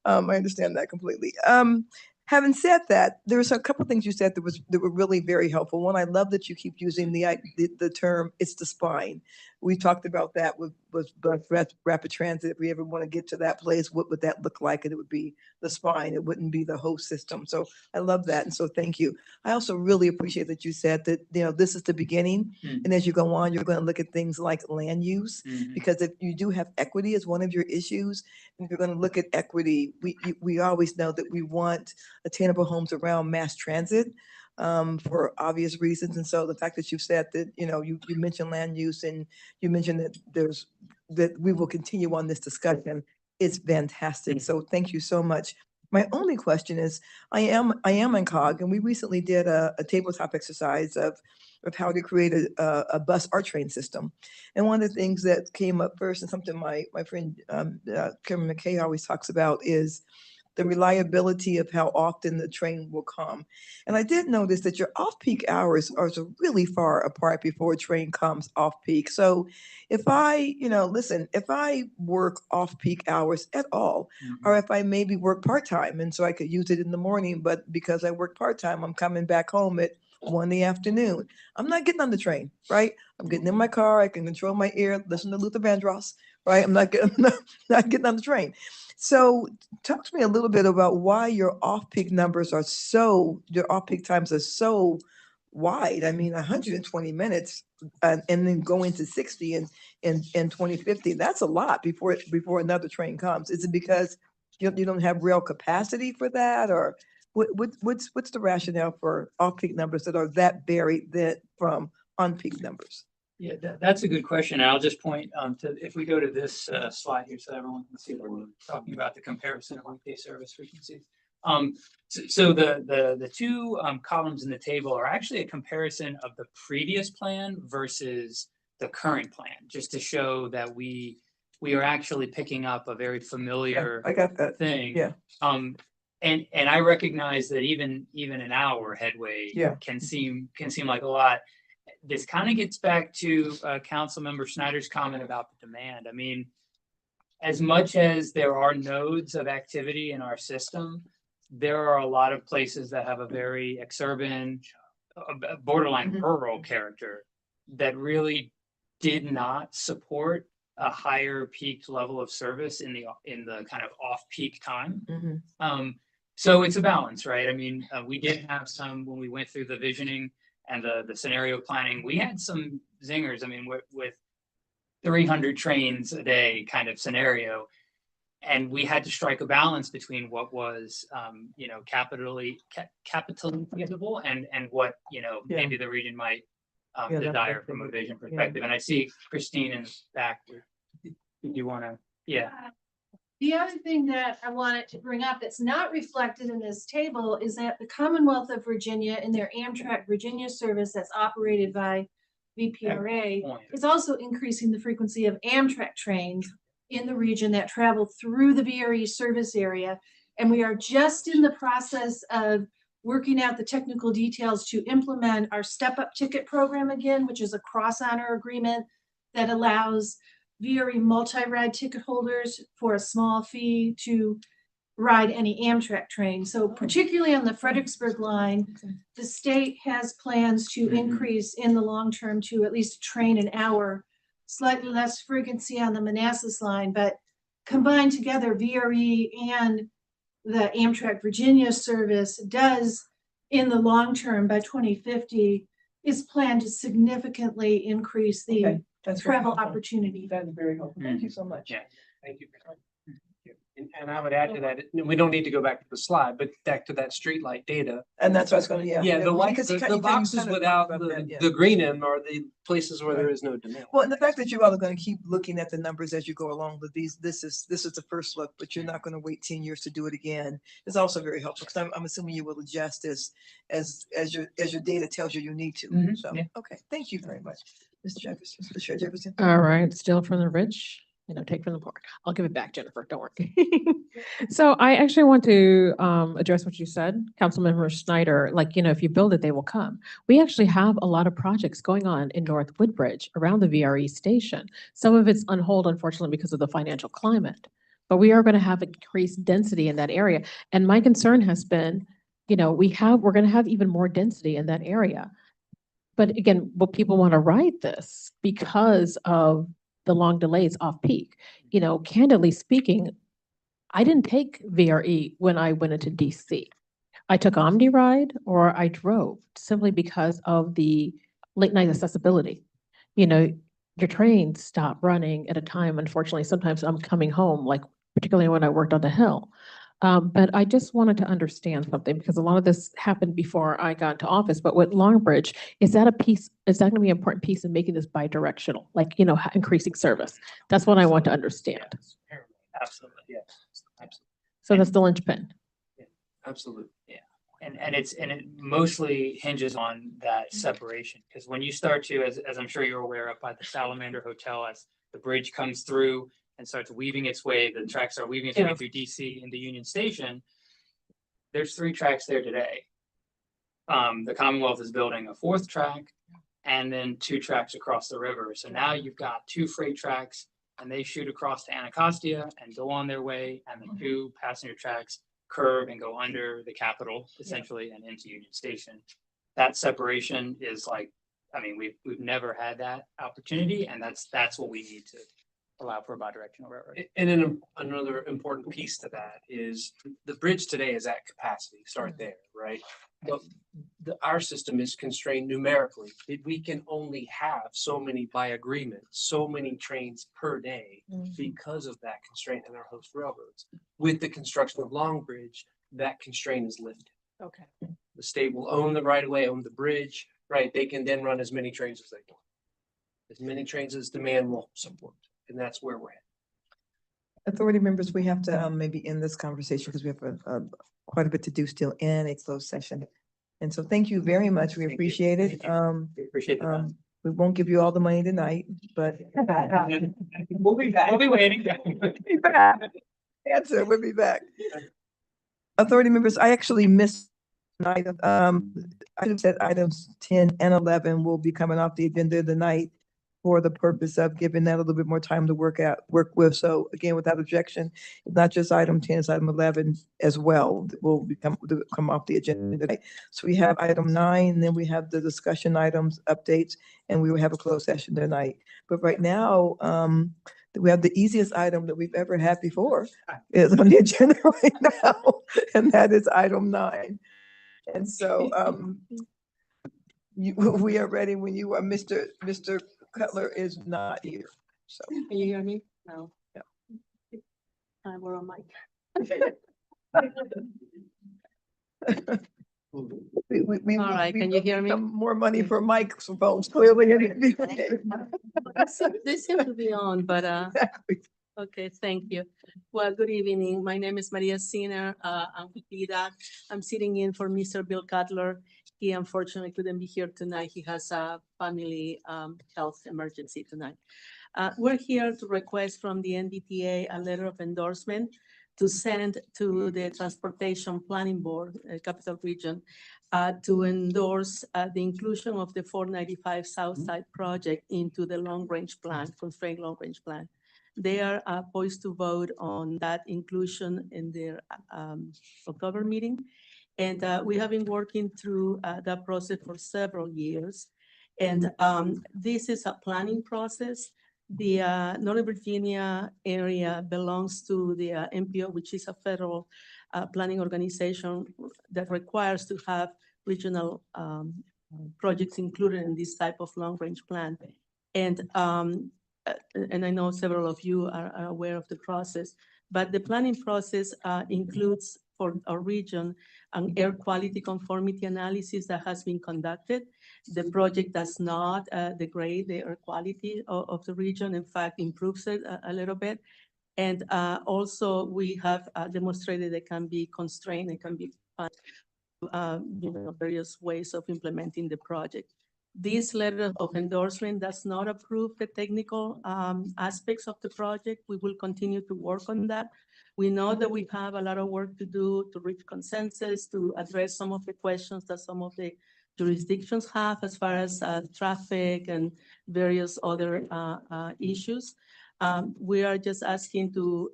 I understand that completely. Having said that, there's a couple things you said that were really very helpful. One, I love that you keep using the term "it's the spine." We talked about that with rapid transit. If we ever want to get to that place, what would that look like? And it would be the spine. It wouldn't be the whole system. So I love that, and so thank you. I also really appreciate that you said that this is the beginning, and as you go on, you're going to look at things like land use, because if you do have equity as one of your issues, and if you're going to look at equity, we always know that we want attainable homes around mass transit for obvious reasons. And so the fact that you've said that, you mentioned land use and you mentioned that we will continue on this discussion is fantastic. So thank you so much. My only question is, I am in COG, and we recently did a tabletop exercise of how to create a bus or train system. And one of the things that came up first, and something my friend Kevin McKay always talks about, is the reliability of how often the train will come. And I did notice that your off-peak hours are so really far apart before a train comes off-peak. So if I, if I work off-peak hours at all, or if I maybe work part-time, and so I could use it in the morning, but because I work part-time, I'm coming back home at 1 in the afternoon. I'm not getting on the train, right? I'm getting in my car. I can control my ear, listen to Luther Vandross, right? I'm not getting on the train. So talk to me a little bit about why your off-peak times are so wide. I mean, 120 minutes and then going to 60 in 2050, that's a lot before another train comes. Is it because you don't have real capacity for that, or what's the rationale for off-peak numbers that are that varied from on-peak numbers? Yeah, that's a good question. And I'll just point to, if we go to this slide here so everyone can see what we're talking about, the comparison of weekday service frequencies. So the two columns in the table are actually a comparison of the previous plan versus the current plan, just to show that we are actually picking up a very familiar I got that thing. Yeah. And I recognize that even an hour headway can seem like a lot. This kind of gets back to Councilmember Snyder's comment about the demand. I mean, as much as there are nodes of activity in our system, there are a lot of places that have a very exurban, borderline rural character that really did not support a higher peaked level of service in the kind of off-peak time. So it's a balance, right? I mean, we did have some when we went through the visioning and the scenario planning. We had some zingers. I mean, with 300 trains a day kind of scenario, and we had to strike a balance between what was, capitally feasible and what maybe the region might desire from a vision perspective. And I see Christine in the back. Did you want to? Yeah. The other thing that I wanted to bring up that's not reflected in this table is that the Commonwealth of Virginia and their Amtrak Virginia service that's operated by VPRA is also increasing the frequency of Amtrak trains in the region that travel through the VRE service area. And we are just in the process of working out the technical details to implement our step-up ticket program again, which is a cross-honor agreement that allows VRE multi-ride ticket holders for a small fee to ride any Amtrak train. So particularly on the Fredericksburg line, the state has plans to increase in the long term to at least a train an hour, slightly less frequency on the Manassas line, but combined together, VRE and the Amtrak Virginia service does in the long term by 2050 is planned to significantly increase the travel opportunity. That is very helpful. Thank you so much. Yeah. Thank you. And I would add to that, we don't need to go back to the slide, but back to that streetlight data. And that's what I was going to, Yeah, the white, because you the kind of boxes talked without about that, the green in are the places where there is no demand. Well, and the fact that you all are going to keep looking at the numbers as you go along with these, this is the first look, but you're not going to wait 10 years to do it again. It's also very helpful because I'm assuming you will adjust as your data tells you need to. So, okay, thank you very much, Mr. Jefferson. Mr. Jefferson. All right, still from the rich. take from the poor. I'll give it back, Jennifer, don't worry. So I actually want to address what you said, Councilmember Schneider, if you build it, they will come. We actually have a lot of projects going on in North Woodbridge around the VRE station. Some of it's on hold, unfortunately, because of the financial climate. But we are going to have increased density in that area. And my concern has been, we're going to have even more density in that area. But again, will people want to ride this because of the long delays off peak? Candidly speaking, I didn't take VRE when I went into DC. I took Omni Ride or I drove simply because of the late night accessibility. Your trains stop running at a time. Unfortunately, sometimes I'm coming home, particularly when I worked on the Hill. But I just wanted to understand something because a lot of this happened before I got into office. But with Longbridge, is that going to be an important piece in making this bi-directional, increasing service? That's what I want to understand. Absolutely, yes. Absolutely. So that's the linchpin. Absolutely. Yeah. And it mostly hinges on that separation, because when you start to, as I'm sure you're aware, up by the Salamander Hotel, as the bridge comes through and starts weaving its way, the tracks are weaving its way through DC into Union Station. There's 3 tracks there today. The Commonwealth is building a 4th track and then 2 tracks across the river. So now you've got 2 freight tracks and they shoot across to Anacostia and go on their way, and the 2 passenger tracks curve and go under the Capitol essentially and into Union Station. That separation is we've never had that opportunity, and that's what we need to allow for a bi-directional railroad. And then another important piece to that is the bridge today is at capacity, start there, right? But our system is constrained numerically. We can only have so many by agreement, so many trains per day because of that constraint in our host railroads. With the construction of Longbridge, that constraint is lifted. Okay. The state will own the right of way, own the bridge, right? They can then run as many trains as they want. As many trains as demand will support. And that's where we're at. Authority members, we have to maybe end this conversation because we have quite a bit to do still in a closed session. And so thank you very much. We appreciate it. We appreciate the We won't give you all the money tonight, but we'll be back. We'll be waiting. be back. Answer, we'll be back. Authority members, I actually missed an item. I should have said items 10 and 11 will be coming off the agenda tonight for the purpose of giving that a little bit more time to work with. So again, without objection, it's not just item 10, it's item 11 as well will come off the agenda tonight. So we have item 9, then we have the discussion items, updates, and we will have a closed session tonight. But right now, we have the easiest item that we've ever had before is on the agenda right now, and that is item 9. And so we are ready when you are. Mr. Cutler is not here. So Can you hear me? No. Yeah. We're on mic. we All right, can you hear me? some more money for microphones clearly. They seem to be on, but Exactly. okay, thank you. Well, good evening. My name is Maria Sina. I'm with PDAC. I'm sitting in for Mr. Bill Cutler. He unfortunately couldn't be here tonight. He has a family health emergency tonight. We're here to request from the NVTA a letter of endorsement to send to the Transportation Planning Board, Capital Region, to endorse the inclusion of the 495 Southside project into the long-range plan, constrained long-range plan. They are poised to vote on that inclusion in their October meeting. And we have been working through that process for several years. And this is a planning process. The Northern Virginia area belongs to the MPO, which is a federal planning organization that requires to have regional projects included in this type of long-range plan. And I know several of you are aware of the process, but the planning process includes for our region an air quality conformity analysis that has been conducted. The project does not degrade the air quality of the region, in fact, improves it a little bit. And also we have demonstrated it can be constrained, it can be various ways of implementing the project. This letter of endorsement does not approve the technical aspects of the project. We will continue to work on that. We know that we have a lot of work to do to reach consensus, to address some of the questions that some of the jurisdictions have as far as traffic and various other issues. We are just asking to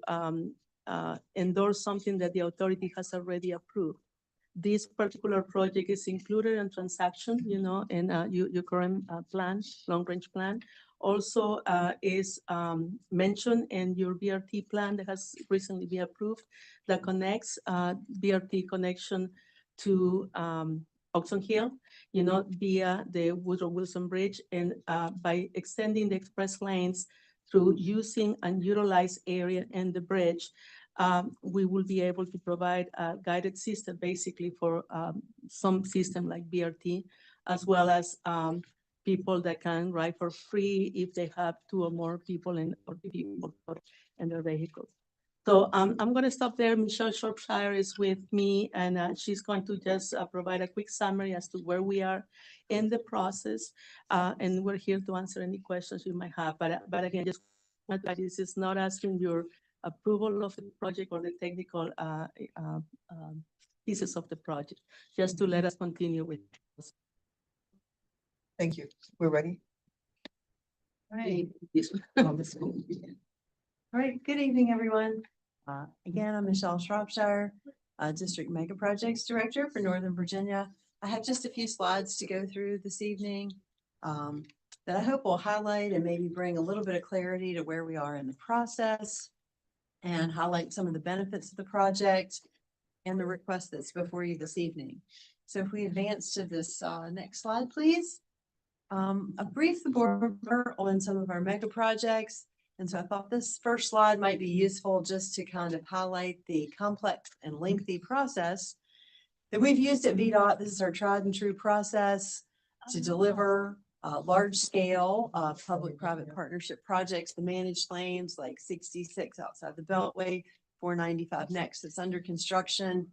endorse something that the authority has already approved. This particular project is included in transaction, in your current plan, long-range plan. Also is mentioned in your BRT plan that has recently been approved that connects BRT connection to Oxon Hill, via the Woodrow Wilson Bridge, and by extending the express lanes through using unutilized area in the bridge, we will be able to provide a guided system basically for some system like BRT, as well as people that can ride for free if they have 2 or more people in their vehicles. So I'm going to stop there. Michelle Shropshire is with me, and she's going to just provide a quick summary as to where we are in the process. And we're here to answer any questions you might have. But again, just this is not asking your approval of the project or the technical pieces of the project, just to let us continue with. Thank you. We're ready. Right. All right, good evening, everyone. Again, I'm Michelle Shropshire, District Mega Projects Director for Northern Virginia. I have just a few slides to go through this evening that I hope will highlight and maybe bring a little bit of clarity to where we are in the process and highlight some of the benefits of the project and the request that's before you this evening. So if we advance to this next slide, please. A brief the board on some of our mega projects. And so I thought this first slide might be useful just to kind of highlight the complex and lengthy process that we've used at VDOT. This is our tried and true process to deliver large scale public-private partnership projects, the managed lanes like 66 outside the Beltway, 495 next that's under construction.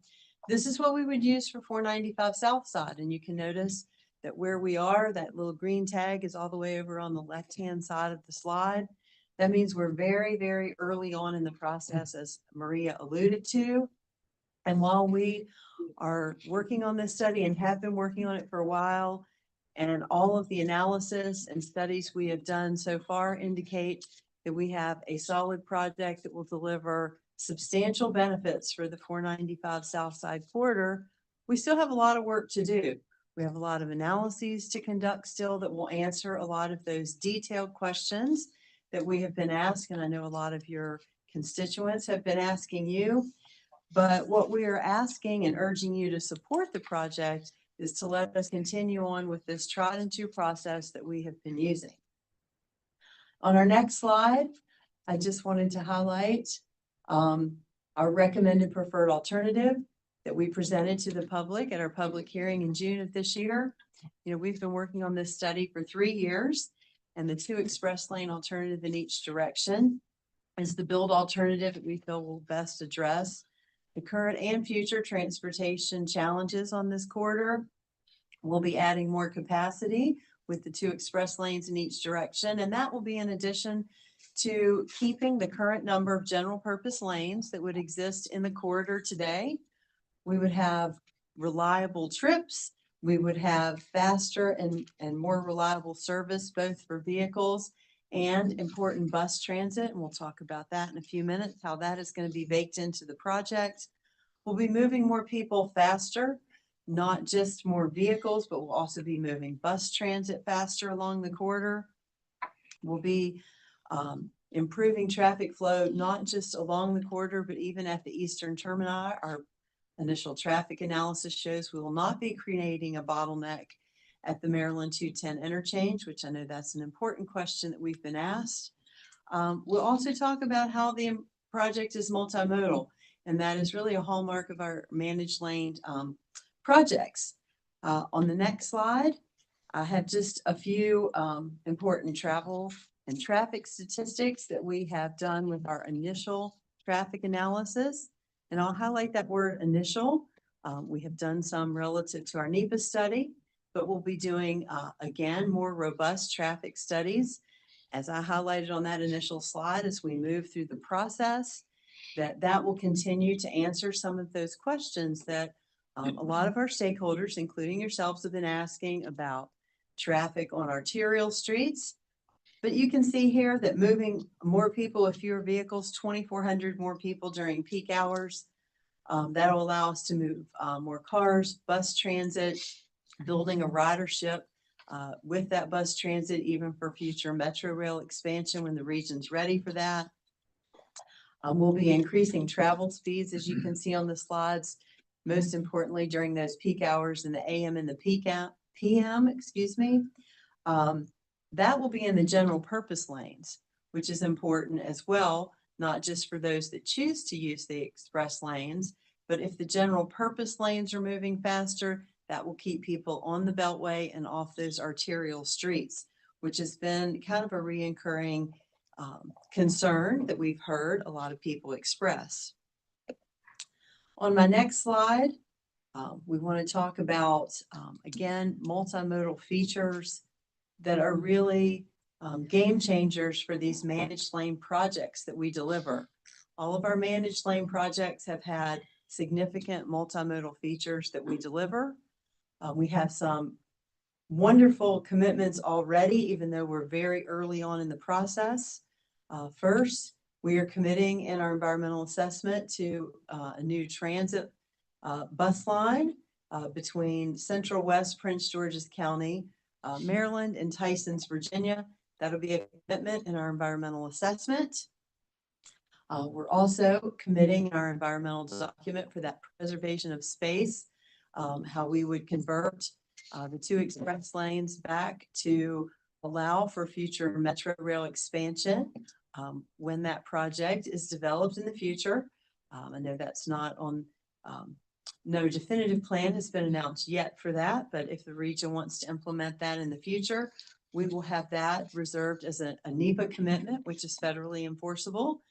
This is what we would use for 495 Southside. And you can notice that where we are, that little green tag is all the way over on the left-hand side of the slide. That means we're very, very early on in the process, as Maria alluded to. And while we are working on this study and have been working on it for a while, and all of the analysis and studies we have done so far indicate that we have a solid project that will deliver substantial benefits for the 495 Southside corridor, we still have a lot of work to do. We have a lot of analyses to conduct still that will answer a lot of those detailed questions that we have been asked, and I know a lot of your constituents have been asking you. But what we are asking and urging you to support the project is to let us continue on with this tried and true process that we have been using. On our next slide, I just wanted to highlight our recommended preferred alternative that we presented to the public at our public hearing in June of this year. We've been working on this study for 3 years, and the 2 express lane alternative in each direction is the build alternative that we feel will best address the current and future transportation challenges on this corridor. We'll be adding more capacity with the 2 express lanes in each direction, and that will be in addition to keeping the current number of general purpose lanes that would exist in the corridor today. We would have reliable trips. We would have faster and more reliable service, both for vehicles and important bus transit. And we'll talk about that in a few minutes, how that is going to be baked into the project. We'll be moving more people faster, not just more vehicles, but we'll also be moving bus transit faster along the corridor. We'll be improving traffic flow, not just along the corridor, but even at the eastern termini. Our initial traffic analysis shows we will not be creating a bottleneck at the Maryland 210 interchange, which I know that's an important question that we've been asked. We'll also talk about how the project is multimodal, and that is really a hallmark of our managed lane projects. On the next slide, I have just a few important travel and traffic statistics that we have done with our initial traffic analysis. And I'll highlight that word initial. We have done some relative to our NEPA study, but we'll be doing, again, more robust traffic studies. As I highlighted on that initial slide, as we move through the process, that will continue to answer some of those questions that a lot of our stakeholders, including yourselves, have been asking about traffic on arterial streets. But you can see here that moving more people with fewer vehicles, 2,400 more people during peak hours. That'll allow us to move more cars, bus transit, building a ridership with that bus transit, even for future metro rail expansion when the region's ready for that. We'll be increasing travel speeds, as you can see on the slides, most importantly during those peak hours in the AM and the PM, excuse me. That will be in the general purpose lanes, which is important as well, not just for those that choose to use the express lanes, but if the general purpose lanes are moving faster, that will keep people on the Beltway and off those arterial streets, which has been kind of a reoccurring concern that we've heard a lot of people express. On my next slide, we want to talk about, again, multimodal features that are really game changers for these managed lane projects that we deliver. All of our managed lane projects have had significant multimodal features that we deliver. We have some wonderful commitments already, even though we're very early on in the process. First, we are committing in our environmental assessment to a new transit bus line between Central West Prince George's County, Maryland, and Tysons, Virginia. That'll be a commitment in our environmental assessment. We're also committing our environmental document for that preservation of space, how we would convert the 2 express lanes back to allow for future metro rail expansion when that project is developed in the future. I know that's not on, no definitive plan has been announced yet for that, but if the region wants to implement that in the future, we will have that reserved as a NEPA commitment, which is federally enforceable,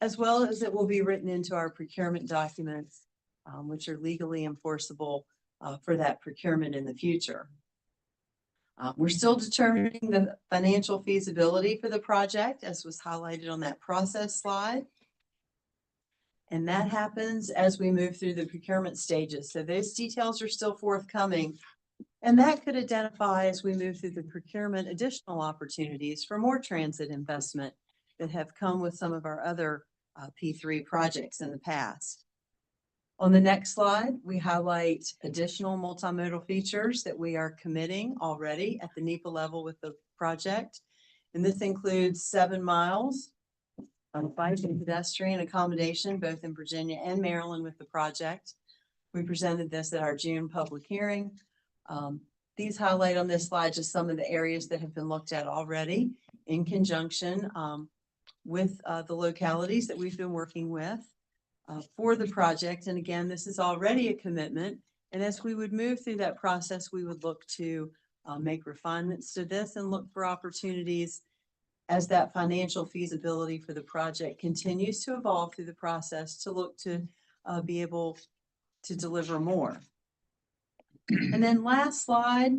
as well as it will be written into our procurement documents, which are legally enforceable for that procurement in the future. We're still determining the financial feasibility for the project, as was highlighted on that process slide. And that happens as we move through the procurement stages. So those details are still forthcoming. And that could identify, as we move through the procurement, additional opportunities for more transit investment that have come with some of our other P3 projects in the past. On the next slide, we highlight additional multimodal features that we are committing already at the NEPA level with the project. And this includes 7 miles of bike and pedestrian accommodation, both in Virginia and Maryland with the project. We presented this at our June public hearing. These highlight on this slide just some of the areas that have been looked at already in conjunction with the localities that we've been working with for the project. And again, this is already a commitment. And as we would move through that process, we would look to make refinements to this and look for opportunities as that financial feasibility for the project continues to evolve through the process to look to be able to deliver more. And then last slide,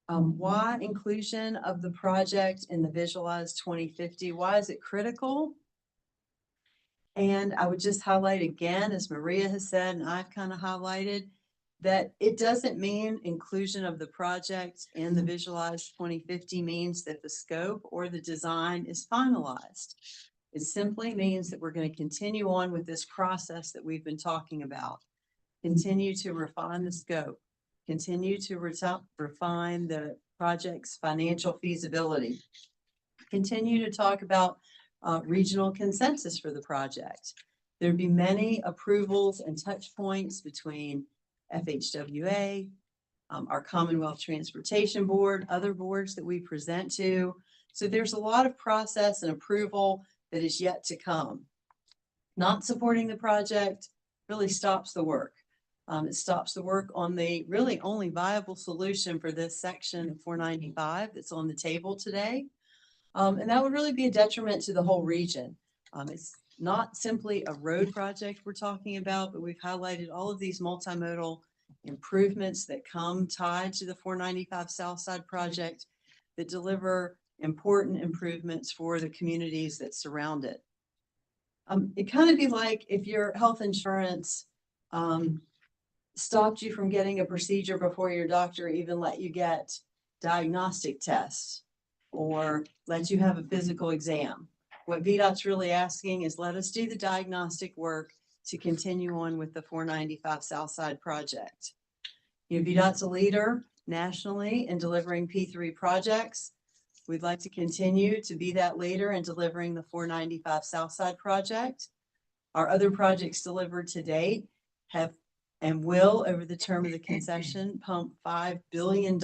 why inclusion of the project in the Visualized 2050? Why is it critical? And I would just highlight again, as Maria has said, and I've kind of highlighted, that it doesn't mean inclusion of the project in the Visualized 2050 means that the scope or the design is finalized. It simply means that we're going to continue on with this process that we've been talking about. Continue to refine the scope. Continue to refine the project's financial feasibility. Continue to talk about regional consensus for the project. There'd be many approvals and touch points between FHWA, our Commonwealth Transportation Board, other boards that we present to. So there's a lot of process and approval that is yet to come. Not supporting the project really stops the work. It stops the work on the really only viable solution for this section of 495 that's on the table today. And that would really be a detriment to the whole region. It's not simply a road project we're talking about, but we've highlighted all of these multimodal improvements that come tied to the 495 Southside project that deliver important improvements for the communities that surround it. It kind of be like if your health insurance stopped you from getting a procedure before your doctor even let you get diagnostic tests or let you have a physical exam. What VDOT's really asking is let us do the diagnostic work to continue on with the 495 Southside project. You know, VDOT's a leader nationally in delivering P3 projects. We'd like to continue to be that leader in delivering the 495 Southside project. Our other projects delivered to date have and will, over the term of the concession, pump $5 billion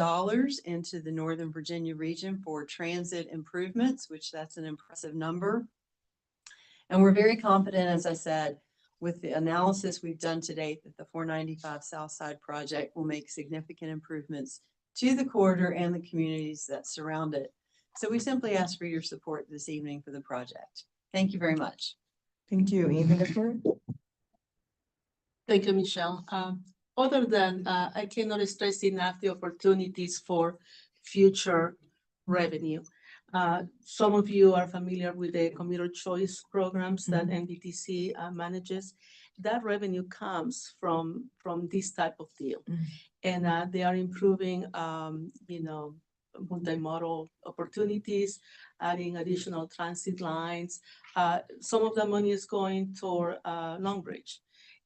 into the Northern Virginia region for transit improvements, which that's an impressive number. And we're very confident, as I said, with the analysis we've done to date, that the 495 Southside project will make significant improvements to the corridor and the communities that surround it. So we simply ask for your support this evening for the project. Thank you very much. Thank you. Anything else, Mary? Thank you, Michelle. Other than, I cannot stress enough the opportunities for future revenue. Some of you are familiar with the commuter choice programs that NVTC manages. That revenue comes from this type of deal. And they are improving, you know, multimodal opportunities, adding additional transit lines. Some of the money is going toward Long Bridge.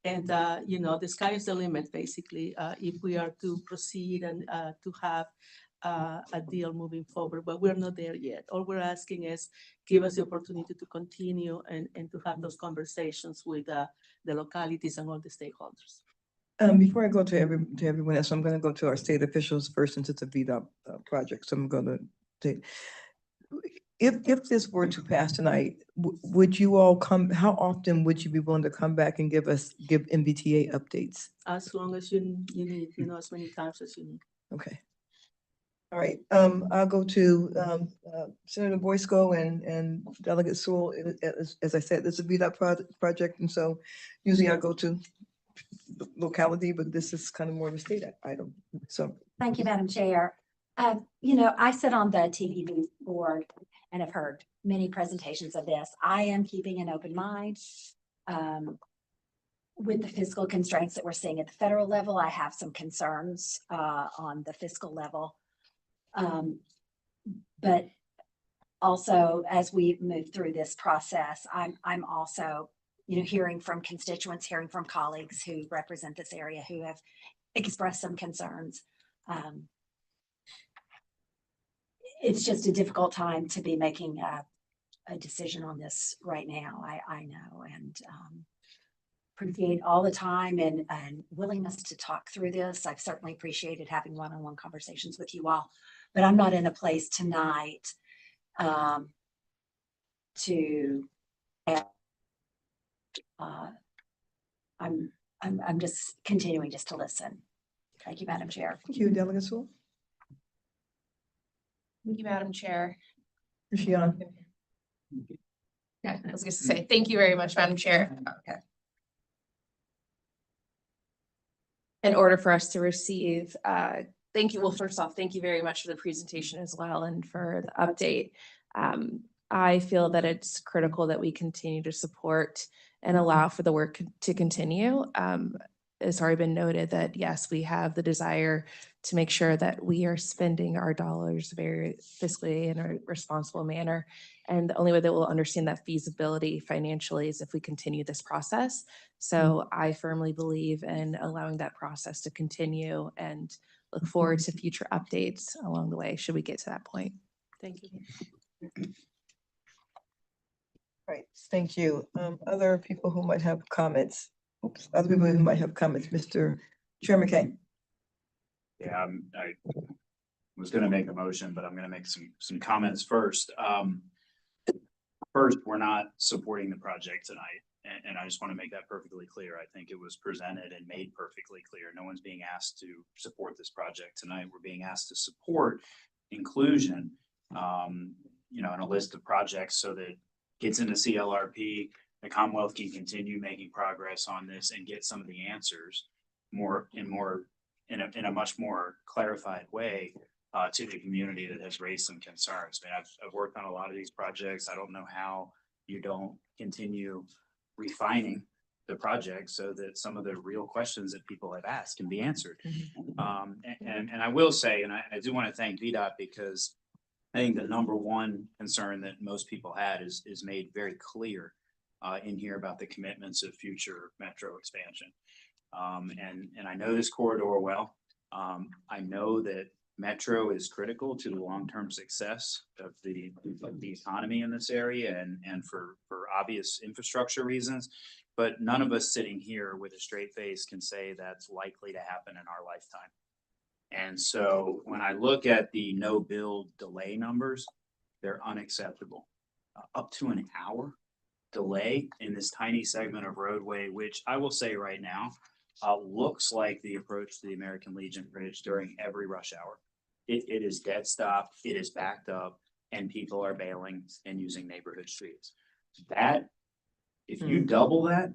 And, you know, the sky is the limit, basically, if we are to proceed and to have a deal moving forward, but we're not there yet. All we're asking is give us the opportunity to continue and to have those conversations with the localities and all the stakeholders. Before I go to everyone else, I'm going to go to our state officials first, since it's a VDOT project. So I'm going to take, if this were to pass tonight, would you all come, how often would you be willing to come back and give NVTA updates? As long as you need, you know, as many times as you need. Okay. All right, I'll go to Senator Boysko and Delegate Sewell. As I said, this is a VDOT project, and so usually I go to locality, but this is kind of more of a state item. So thank you, Madam Chair. You know, I sit on the TPB board and have heard many presentations of this. I am keeping an open mind. With the fiscal constraints that we're seeing at the federal level, I have some concerns on the fiscal level. But also, as we move through this process, I'm also, you know, hearing from constituents, hearing from colleagues who represent this area who have expressed some concerns. It's just a difficult time to be making a decision on this right now. I know, and appreciate all the time and willingness to talk through this. I've certainly appreciated having one-on-one conversations with you all, but I'm not in a place tonight to. I'm just continuing just to listen. Thank you, Madam Chair. thank you, Delegate Sewell. Thank you, Madam Chair. Christiana. Yeah, I was going to say, thank you very much, Madam Chair. Okay. In order for us to receive, thank you. Well, first off, thank you very much for the presentation as well and for the update. I feel that it's critical that we continue to support and allow for the work to continue. It's already been noted that, yes, we have the desire to make sure that we are spending our dollars very fiscally in a responsible manner. And the only way that we'll understand that feasibility financially is if we continue this process. So I firmly believe in allowing that process to continue and look forward to future updates along the way, should we get to that point. Thank you. Right, thank you. Other people who might have comments. Oops, other people who might have comments, Mr. Chairman Kay. Yeah, I was gonna make a motion, but I'm gonna make some comments first. First, we're not supporting the project tonight, and I just want to make that perfectly clear. I think it was presented and made perfectly clear. No one's being asked to support this project tonight. We're being asked to support inclusion, you know, in a list of projects so that it gets into CLRP. The Commonwealth can continue making progress on this and get some of the answers in a much more clarified way to the community that has raised some concerns. I mean, I've worked on a lot of these projects. I don't know how you don't continue refining the project so that some of the real questions that people have asked can be answered. And I will say, and I do want to thank VDOT, because I think the number one concern that most people had is made very clear in here about the commitments of future metro expansion. And I know this corridor well. I know that metro is critical to the long-term success of the economy in this area and for obvious infrastructure reasons. But none of us sitting here with a straight face can say that's likely to happen in our lifetime. And so when I look at the no build delay numbers, they're unacceptable. Up to an hour delay in this tiny segment of roadway, which I will say right now, looks like the approach to the American Legion Bridge during every rush hour. It is dead stop, it is backed up, and people are bailing and using neighborhood streets. That, if you double that,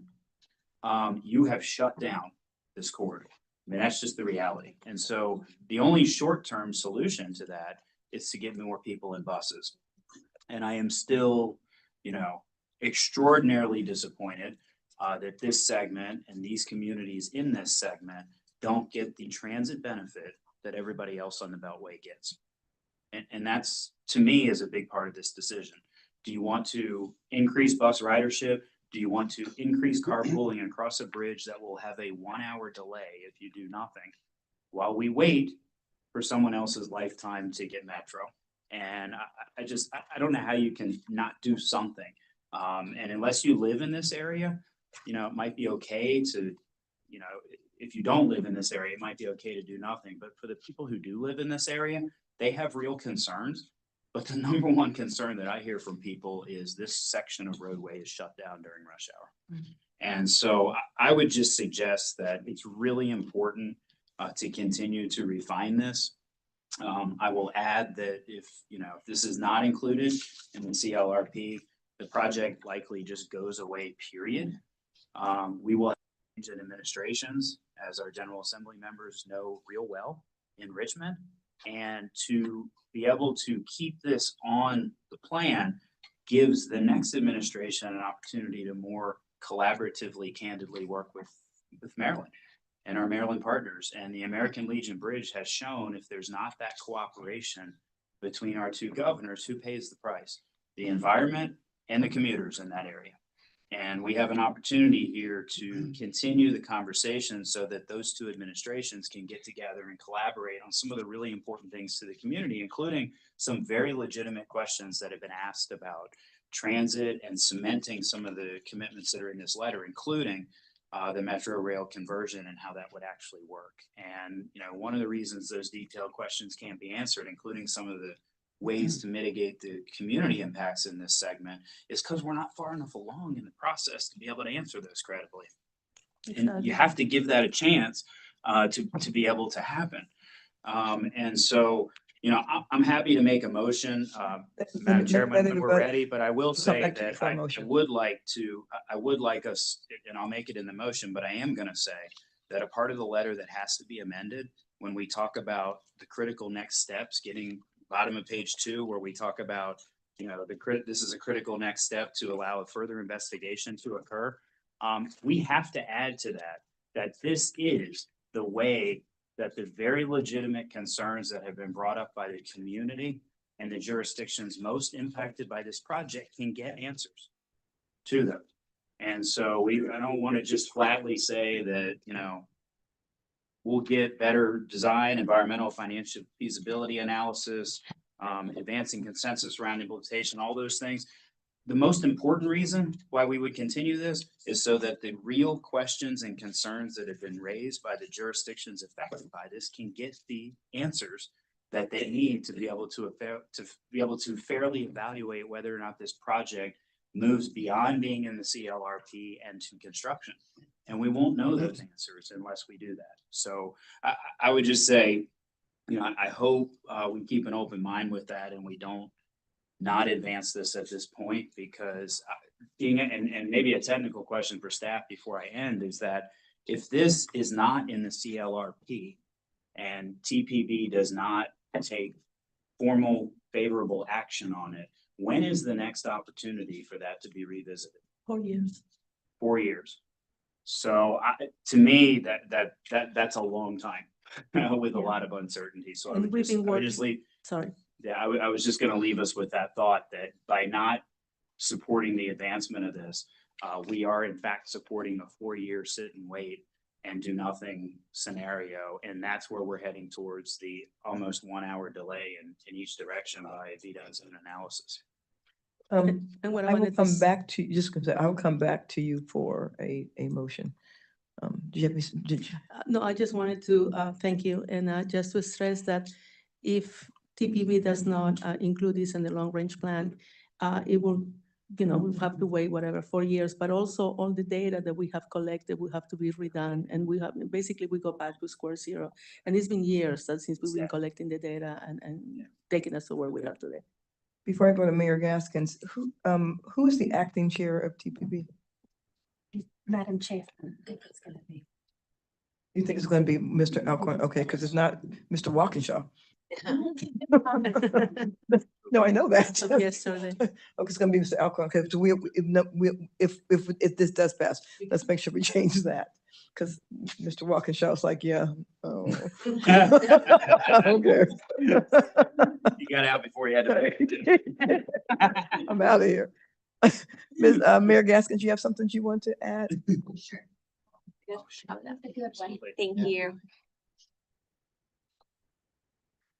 you have shut down this corridor. I mean, that's just the reality. And so the only short-term solution to that is to get more people in buses. And I am still, extraordinarily disappointed that this segment and these communities in this segment don't get the transit benefit that everybody else on the Beltway gets. And that's, to me, is a big part of this decision. Do you want to increase bus ridership? Do you want to increase carpooling across a bridge that will have a 1 hour delay if you do nothing while we wait for someone else's lifetime to get metro? And I don't know how you can not do something. And unless you live in this area, it might be okay to, if you don't live in this area, it might be okay to do nothing. But for the people who do live in this area, they have real concerns. But the number one concern that I hear from people is this section of roadway is shut down during rush hour. And so I would just suggest that it's really important to continue to refine this. I will add that if this is not included in the CLRP, the project likely just goes away, period. We will change in administrations, as our General Assembly members know real well in Richmond. And to be able to keep this on the plan gives the next administration an opportunity to more collaboratively, candidly work with Maryland and our Maryland partners. And the American Legion Bridge has shown if there's not that cooperation between our two governors, who pays the price? The environment and the commuters in that area. And we have an opportunity here to continue the conversation so that those two administrations can get together and collaborate on some of the really important things to the community, including some very legitimate questions that have been asked about transit and cementing some of the commitments that are in this letter, including the Metro Rail conversion and how that would actually work. And, one of the reasons those detailed questions can't be answered, including some of the ways to mitigate the community impacts in this segment, is because we're not far enough along in the process to be able to answer those credibly. And you have to give that a chance to be able to happen. And so, I'm happy to make a motion, Madam Chairman, when we're ready, but I will say that I would like us, and I'll make it in the motion, but I am going to say that a part of the letter that has to be amended when we talk about the critical next steps, getting bottom of page 2, where we talk about, this is a critical next step to allow a further investigation to occur. We have to add to that this is the way that the very legitimate concerns that have been brought up by the community and the jurisdictions most impacted by this project can get answers to them. And so I don't want to just flatly say that, we'll get better design, environmental, financial feasibility analysis, advancing consensus around implementation, all those things. The most important reason why we would continue this is so that the real questions and concerns that have been raised by the jurisdictions affected by this can get the answers that they need to be able to fairly evaluate whether or not this project moves beyond being in the CLRP and to construction. And we won't know those answers unless we do that. So I would just say, I hope we keep an open mind with that and we don't not advance this at this point, because and maybe a technical question for staff before I end is that, If this is not in the CLRP and TPB does not take formal favorable action on it, when is the next opportunity for that to be revisited? 4 years. 4 years. So to me, that's a long time with a lot of uncertainty. So I And would we've just, been I would just working- leave, Sorry. yeah, I was just gonna leave us with that thought that by not supporting the advancement of this, we are in fact supporting a 4-year sit and wait and do nothing scenario. And that's where we're heading towards the almost 1 hour delay in each direction by VDOT's own analysis. And what I I will wanted to come s- back to, just gonna say, I will come back to you for a motion. Do you have any, did you? No, I just wanted to thank you and just to stress that if TPB does not include this in the long-range plan, it will, we'll have to wait whatever 4 years, but also all the data that we have collected will have to be redone. And basically we go back to square zero. And it's been years since we've been collecting the data and taking us to where we are today. Before I go to Mayor Gaskins, who is the acting chair of TPB? Madam Chair, I think it's gonna be. You think it's gonna be Mr. Alcorn? Okay, because it's not Mr. Walkinshaw. No, I know that. So yesterday. Okay, it's gonna be Mr. Alcorn, because if this does pass, let's make sure we change that. Because Mr. Walkinshaw's like, yeah. Oh. Okay. You got out before you had to pay. I'm out of here. Mayor Gaskins, you have something you want to add? Sure. Thank you.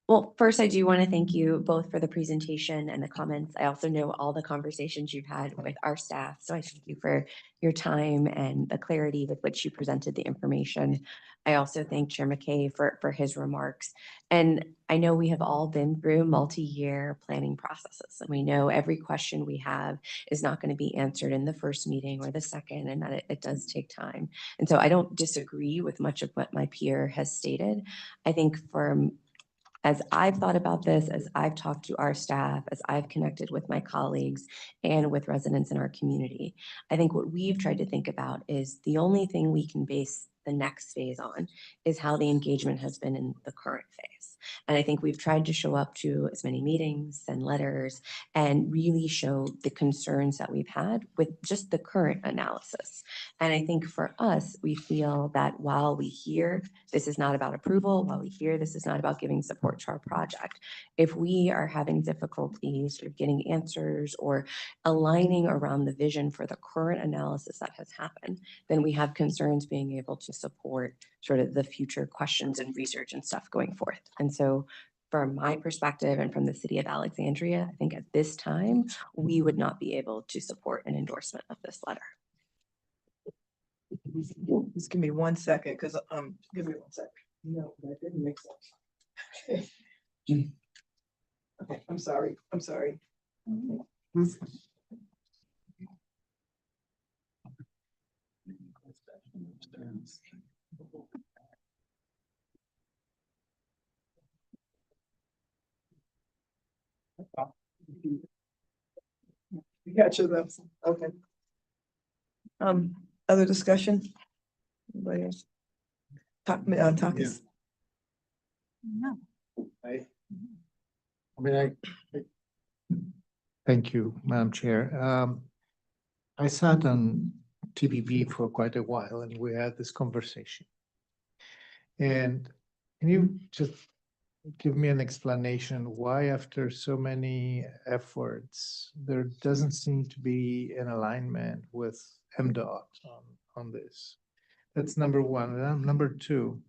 Well, first, I do want to thank you both for the presentation and the comments. I also know all the conversations you've had with our staff. So I thank you for your time and the clarity with which you presented the information. I also thank Chair McKay for his remarks. And I know we have all been through multi-year planning processes, and we know every question we have is not going to be answered in the first meeting or the second, and that it does take time. And so I don't disagree with much of what my peer has stated. I think as I've thought about this, as I've talked to our staff, as I've connected with my colleagues and with residents in our community, I think what we've tried to think about is the only thing we can base the next phase on is how the engagement has been in the current phase. And I think we've tried to show up to as many meetings and letters and really show the concerns that we've had with just the current analysis. And I think for us, we feel that while we hear this is not about approval, while we hear this is not about giving support to our project, if we are having difficulties sort of getting answers or aligning around the vision for the current analysis that has happened, then we have concerns being able to support sort of the future questions and research and stuff going forth. And so from my perspective and from the city of Alexandria, I think at this time, we would not be able to support an endorsement of this letter. Just give me 1 second, because give me 1 second. No, that didn't make sense. Okay, I'm sorry. You got you though. Okay. Other discussion? Anybody else? Takis. Thank you, Madam Chair. I sat on TPB for quite a while and we had this conversation. And can you just give me an explanation why after so many efforts, there doesn't seem to be an alignment with MDOT on this? That's number one. And number two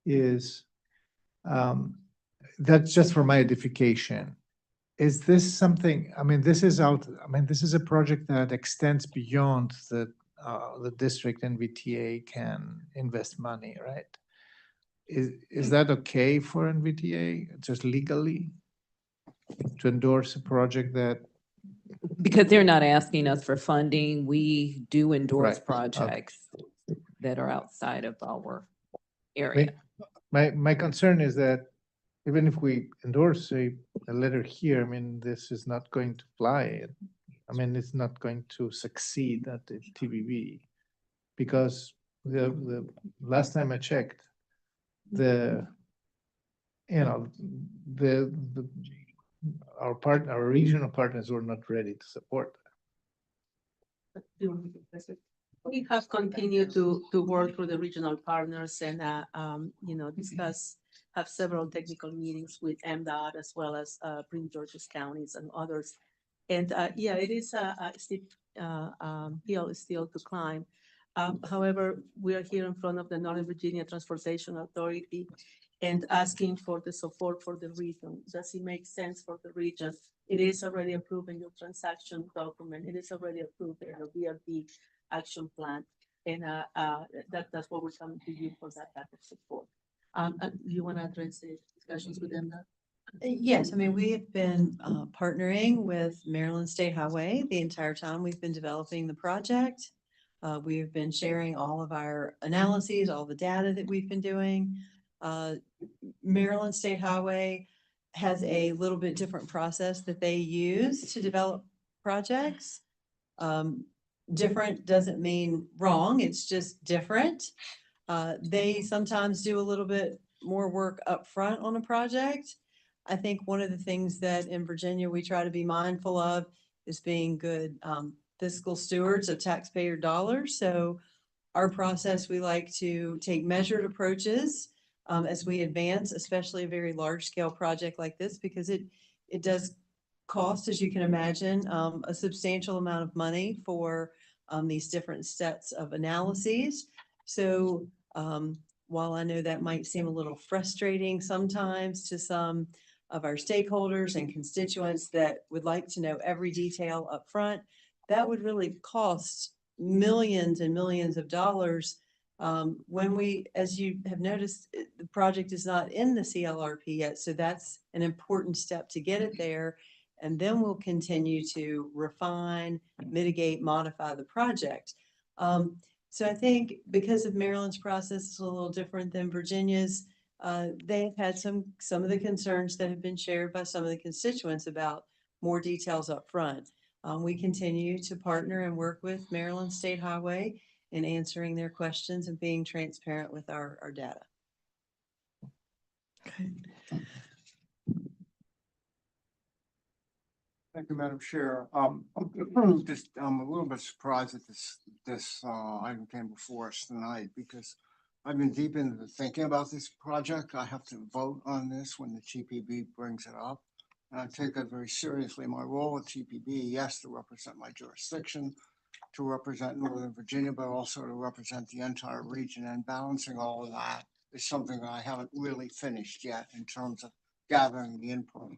is, that's just for my edification. Is this something, this is a project that extends beyond the district NVTA can invest money, right? Is that okay for NVTA, just legally, to endorse a project that? Because they're not asking us for funding, we do endorse Right, okay. projects that are outside of our I area. mean, my concern is that even if we endorse a letter here, this is not going to fly. It's not going to succeed at the TBB because the last time I checked, the, our regional partners were not ready to support that. We have continued to work with the regional partners and, discuss, have several technical meetings with MDOT as well as, Prince George's counties and others. And, yeah, it is a steep, hill still to climb. However, we are here in front of the Northern Virginia Transportation Authority and asking for the support for the region. Does it make sense for the region? It is already approved in your transaction document. It is already approved in the BRT action plan. And that's what we're coming to you for that type of support. You want to address the discussions with them now? Yes, I mean, we have been partnering with Maryland State Highway the entire time we've been developing the project. We've been sharing all of our analyses, all the data that we've been doing. Maryland State Highway has a little bit different process that they use to develop projects. Different doesn't mean wrong, it's just different. They sometimes do a little bit more work up front on a project. I think one of the things that in Virginia we try to be mindful of is being good fiscal stewards of taxpayer dollars. So our process, we like to take measured approaches as we advance, especially a very large scale project like this, because it does cost, as you can imagine, a substantial amount of money for these different sets of analyses. So while I know that might seem a little frustrating sometimes to some of our stakeholders and constituents that would like to know every detail up front, that would really cost millions and millions of dollars. When we, as you have noticed, the project is not in the CLRP yet, so that's an important step to get it there. And then we'll continue to refine, mitigate, modify the project. So I think because of Maryland's process is a little different than Virginia's, they've had some of the concerns that have been shared by some of the constituents about more details up front. We continue to partner and work with Maryland State Highway in answering their questions and being transparent with our data. Okay. Thank you, Madam Chair. I'm a little bit surprised that this item came before us tonight because I've been deep into thinking about this project. I have to vote on this when the TPB brings it up. And I take that very seriously. My role with TPB, yes, to represent my jurisdiction, to represent Northern Virginia, but also to represent the entire region, and balancing all of that is something that I haven't really finished yet in terms of gathering the input.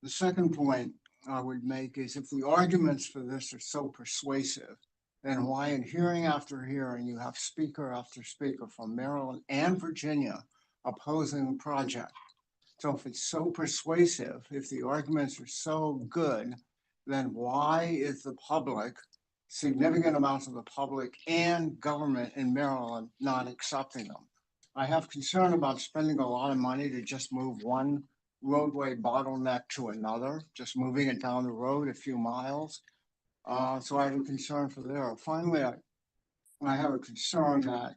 The second point I would make is if the arguments for this are so persuasive, then why in hearing after hearing you have speaker after speaker from Maryland and Virginia opposing the project? So if it's so persuasive, if the arguments are so good, then why is the public, significant amounts of the public and government in Maryland not accepting them? I have concern about spending a lot of money to just move one roadway bottleneck to another, just moving it down the road a few miles. So I have a concern for there. Finally, I have a concern that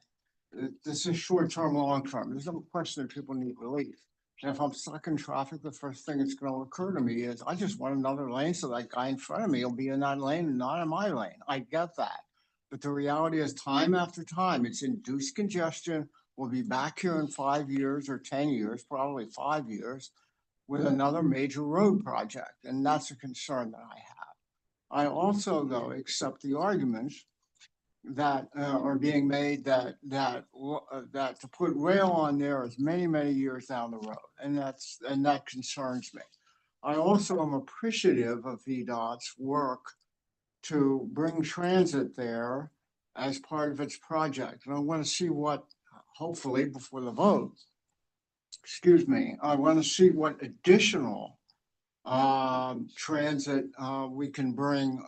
this is short-term, long-term. There's no question that people need relief. And if I'm stuck in traffic, the first thing that's going to occur to me is I just want another lane so that guy in front of me will be in that lane and not in my lane. I get that. But the reality is time after time, it's induced congestion. We'll be back here in 5 years or 10 years, probably 5 years, with another major road project. And that's a concern that I have. I also, though, accept the arguments that are being made that to put rail on there is many, many years down the road. And that concerns me. I also am appreciative of VDOT's work to bring transit there as part of its project. And I want to see what, hopefully before the vote, excuse me, I want to see what additional transit we can bring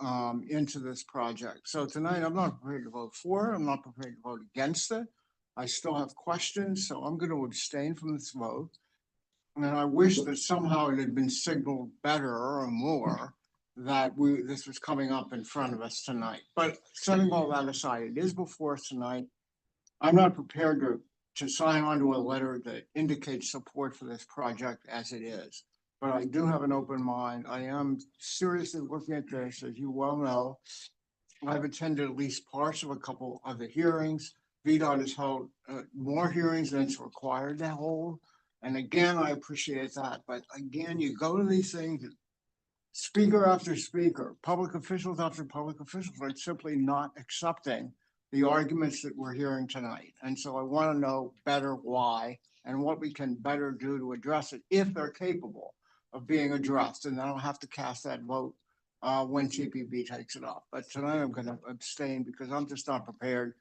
into this project. So tonight I'm not prepared to vote for it. I'm not prepared to vote against it. I still have questions, so I'm going to abstain from this vote. And I wish that somehow it had been signaled better or more that this was coming up in front of us tonight. But setting all that aside, it is before us tonight. I'm not prepared to sign on to a letter that indicates support for this project as it is. But I do have an open mind. I am seriously looking at this, as you well know. I've attended at least parts of a couple of the hearings. VDOT has held more hearings than it's required to hold. And again, I appreciate that. But again, you go to these things, speaker after speaker, public officials after public officials are simply not accepting the arguments that we're hearing tonight. And so I want to know better why and what we can better do to address it if they're capable of being addressed. And I don't have to cast that vote when TPB takes it up. But tonight I'm going to abstain because I'm just not prepared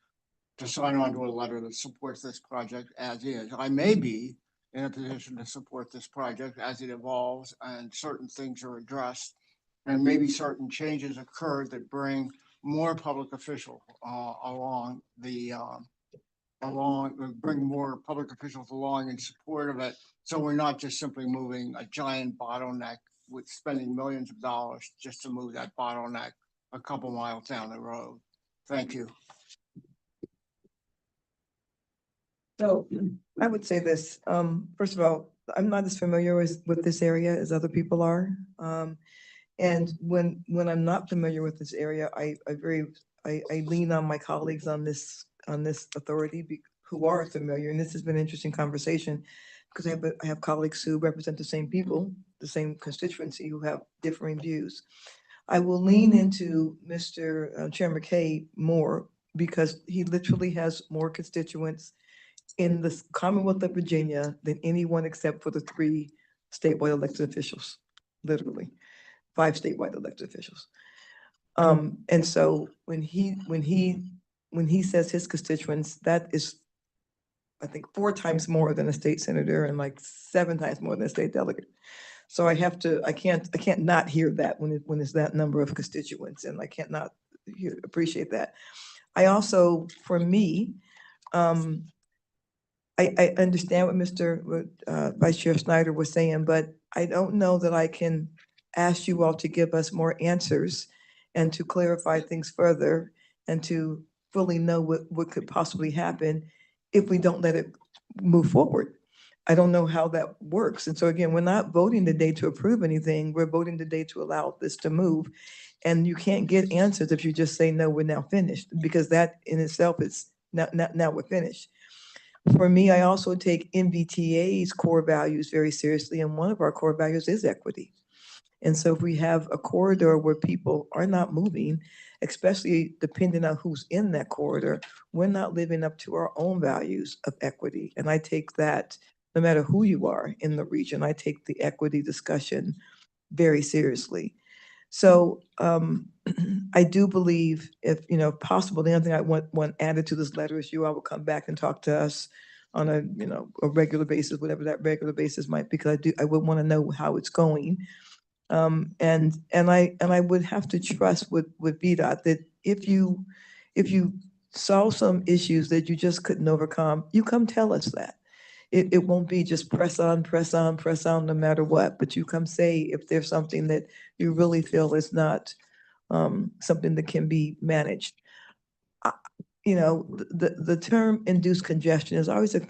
to sign on to a letter that supports this project as is. I may be in a position to support this project as it evolves and certain things are addressed and maybe certain changes occur that bring more public officials bring more public officials along in support of it. So we're not just simply moving a giant bottleneck with spending millions of dollars just to move that bottleneck a couple miles down the road. Thank you. So I would say this, first of all, I'm not as familiar with this area as other people are. And when I'm not familiar with this area, I lean on my colleagues on this authority who are familiar. And this has been an interesting conversation because I have colleagues who represent the same people, the same constituency, who have differing views. I will lean into Mr. Chair McKay more because he literally has more constituents in the Commonwealth of Virginia than anyone except for the 3 statewide elected officials, literally 5 statewide elected officials. And so when he says his constituents, that is, I think, 4 times more than a state senator and like 7 times more than a state delegate. So I can't not hear that when it's that number of constituents, and I can't not appreciate that. I also, for me, I understand what Mr. Vice Chair Snyder was saying, but I don't know that I can ask you all to give us more answers and to clarify things further and to fully know what could possibly happen if we don't let it move forward. I don't know how that works. And so again, we're not voting today to approve anything. We're voting today to allow this to move. And you can't get answers if you just say, no, we're now finished, because that in itself is now we're finished. For me, I also take NVTA's core values very seriously, and one of our core values is equity. And so if we have a corridor where people are not moving, especially depending on who's in that corridor, we're not living up to our own values of equity. And I take that, no matter who you are in the region, I take the equity discussion very seriously. So I do believe if possible, the other thing I want added to this letter is you all will come back and talk to us on a regular basis, whatever that regular basis might be, because I would want to know how it's going. And I would have to trust with VDOT that if you saw some issues that you just couldn't overcome, you come tell us that. It won't be just press on, no matter what, but you come say if there's something that you really feel is not something that can be managed. The term induced congestion is always a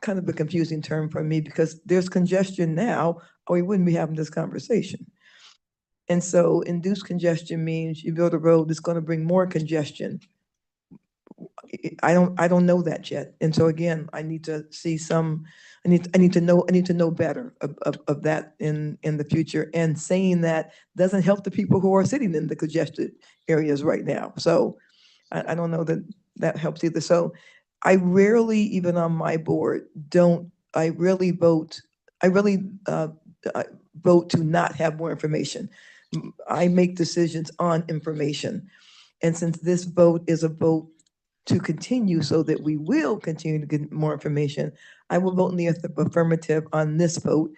kind of a confusing term for me because there's congestion now, or we wouldn't be having this conversation. And so induced congestion means you build a road that's going to bring more congestion. I don't know that yet. And so again, I need to see I need to know better of that in the future. And saying that doesn't help the people who are sitting in the congested areas right now. So I don't know that helps either. So I rarely, even on my board, I really vote to not have more information. I make decisions on information. And since this vote is a vote to continue so that we will continue to get more information, I will vote in the affirmative on this vote,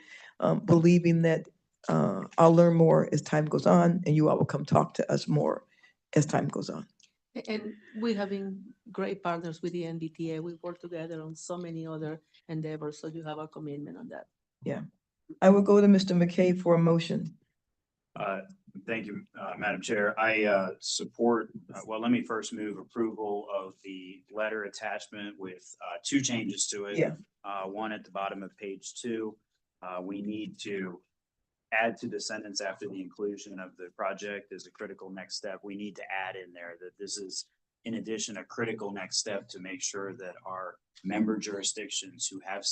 believing that I'll learn more as time goes on, and you all will come talk to us more as time goes on. And we have been great partners with the NVTA. We work together on so many other endeavors, so you have our commitment on that. Yeah. I will go to Mr. McKay for a motion. Thank you, Madam Chair. I support, well, let me first move approval of the letter attachment with two changes to it. Yeah. One at the bottom of page 2. We need to add to the sentence after the inclusion of the project is a critical next step. We need to add in there that this is, in addition, a critical next step to make sure that our member jurisdictions who have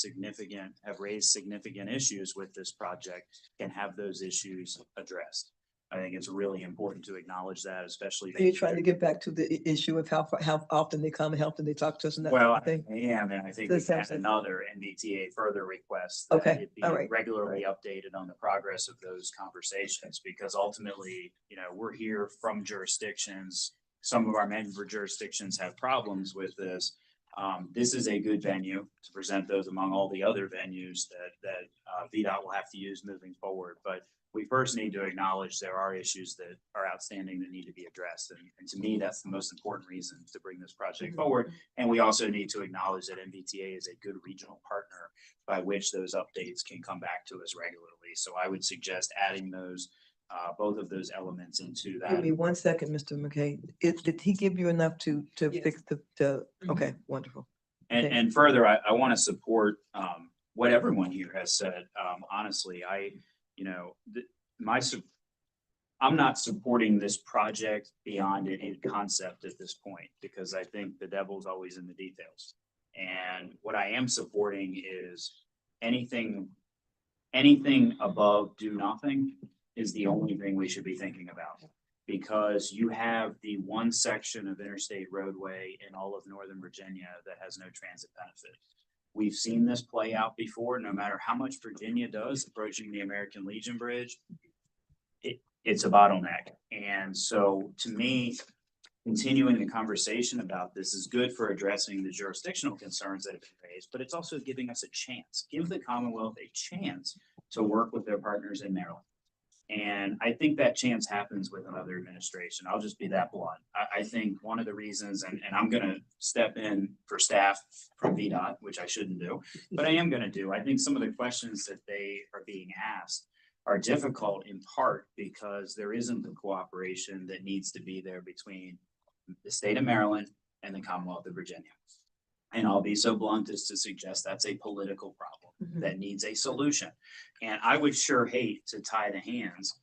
raised significant issues with this project can have those issues addressed. I think it's really important to acknowledge that, especially. Are you trying to get back to the issue of how often they come and how often they talk to us and that Well, kind of thing? I am, and I think This we've had sounds like- another NVTA further request. Okay, That it be all right. regularly updated on the progress of those conversations, because ultimately, we're here from jurisdictions. Some of our member jurisdictions have problems with this. This is a good venue to present those among all the other venues that VDOT will have to use moving forward. But we first need to acknowledge there are issues that are outstanding that need to be addressed. And to me, that's the most important reason to bring this project forward. And we also need to acknowledge that NVTA is a good regional partner by which those updates can come back to us regularly. So I would suggest adding those, both of those elements into Give that. me 1 second, Mr. McKay. Did he give you enough to fix okay, wonderful. And, Okay. and further, I want to support what everyone here has said. Honestly, I'm not supporting this project beyond a concept at this point, because I think the devil's always in the details. And what I am supporting is anything above do nothing is the only thing we should be thinking about. Because you have the one section of interstate roadway in all of Northern Virginia that has no transit benefit. We've seen this play out before. No matter how much Virginia does approaching the American Legion Bridge, it's a bottleneck. And so to me, continuing the conversation about this is good for addressing the jurisdictional concerns that have been raised, but it's also giving us a chance. Give the Commonwealth a chance to work with their partners in Maryland. And I think that chance happens with another administration. I'll just be that blunt. I think one of the reasons, and I'm going to step in for staff from VDOT, which I shouldn't do, but I am going to do. I think some of the questions that they are being asked are difficult in part because there isn't the cooperation that needs to be there between the state of Maryland and the Commonwealth of Virginia. And I'll be so blunt as to suggest that's a political problem that needs a solution. And I would sure hate to tie the hands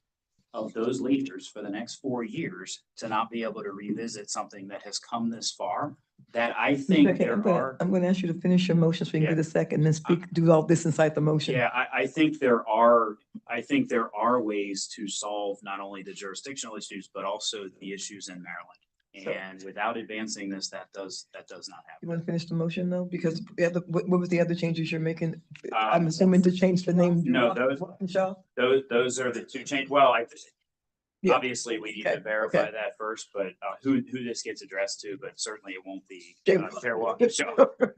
of those leaders for the next 4 years to not be able to revisit something that has come this far, that I think Okay, I'm going to ask you to finish your motion so we can get a second and then speak, do all this inside the motion. Yeah, I think there are ways to solve not only the jurisdictional issues, but also the issues in Maryland. And without advancing this, that does not You happen. want to finish the motion though? Because what was the other changes you're making? I'm assuming to change the name. No, Michelle? those are the two change. Well, Yeah. obviously we need to verify that first, but who this gets addressed to, but certainly it won't be Chair Walker.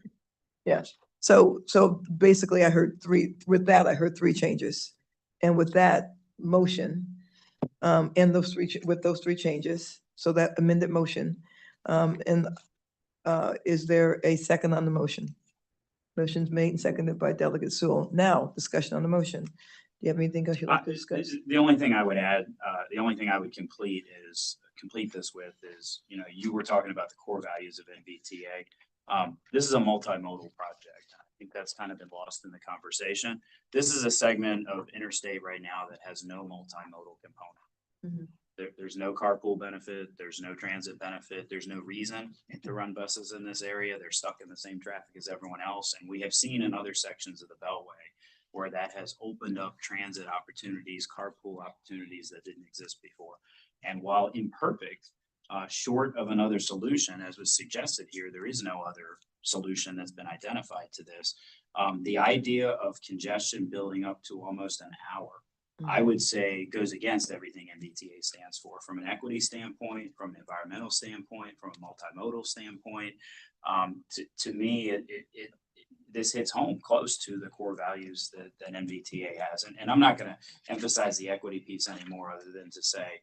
Yes. So basically I heard I heard three changes. And with that motion, and with those three changes, so that amended motion, is there a second on the motion? Motion's made and seconded by Delegate Sewell. Now, discussion on the motion. Do you have anything else you'd like to discuss? The only thing I would add, the only thing I would complete this with is, you were talking about the core values of NVTA. This is a multimodal project. I think that's kind of been lost in the conversation. This is a segment of interstate right now that has no multimodal component. There's no carpool benefit. There's no transit benefit. There's no reason to run buses in this area. They're stuck in the same traffic as everyone else. And we have seen in other sections of the Beltway where that has opened up transit opportunities, carpool opportunities that didn't exist before. And while imperfect, short of another solution, as was suggested here, there is no other solution that's been identified to this. The idea of congestion building up to almost an hour, I would say, goes against everything NVTA stands for, from an equity standpoint, from an environmental standpoint, from a multimodal standpoint. To me, this hits home close to the core values that NVTA has. And I'm not going to emphasize the equity piece anymore, other than to say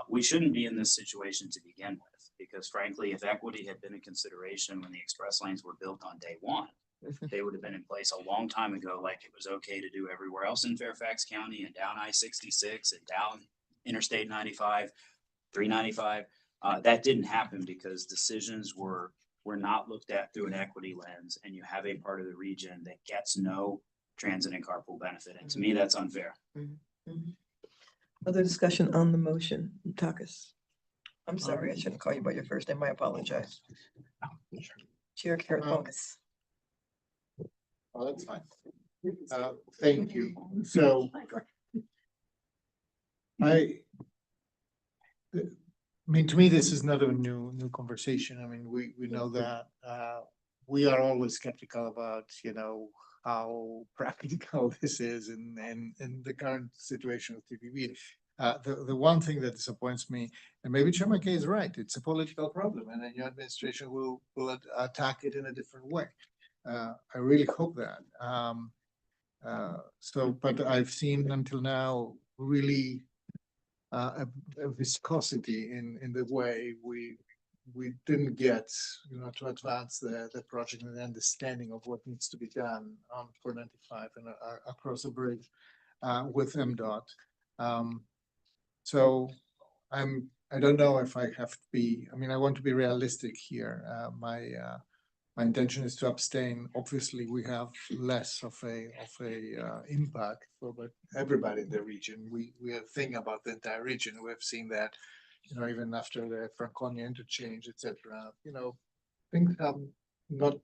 we shouldn't be in this situation to begin with, because frankly, if equity had been a consideration when the express lanes were built on day one, they would have been in place a long time ago, like it was okay to do everywhere else in Fairfax County and down I-66 and down Interstate 95, 395. That didn't happen because decisions were not looked at through an equity lens, and you have a part of the region that gets no transit and carpool benefit. And to me, that's unfair. Other discussion on the motion, Takis? I'm sorry, I shouldn't call you by your first name. I apologize. Chair Karakonis. Oh, that's fine. Thank you. So I mean, to me, this is not a new conversation. I mean, we know that, we are always skeptical about, you know, how practical this is in the current situation of TPB. The one thing that disappoints me, and maybe Chairman Kay is right, it's a political problem, and then your administration will attack it in a different way. I really hope that. But I've seen until now really a viscosity in the way we didn't get, you know, to advance the project and the understanding of what needs to be done on 495 and across the bridge with MDOT. So I don't know if I have to be, I mean, I want to be realistic here. My intention is to abstain. Obviously, we have less of a impact for everybody in the region. We are thinking about the entire region. We have seen that, you know, even after the Franconia interchange, etc. You know, things have not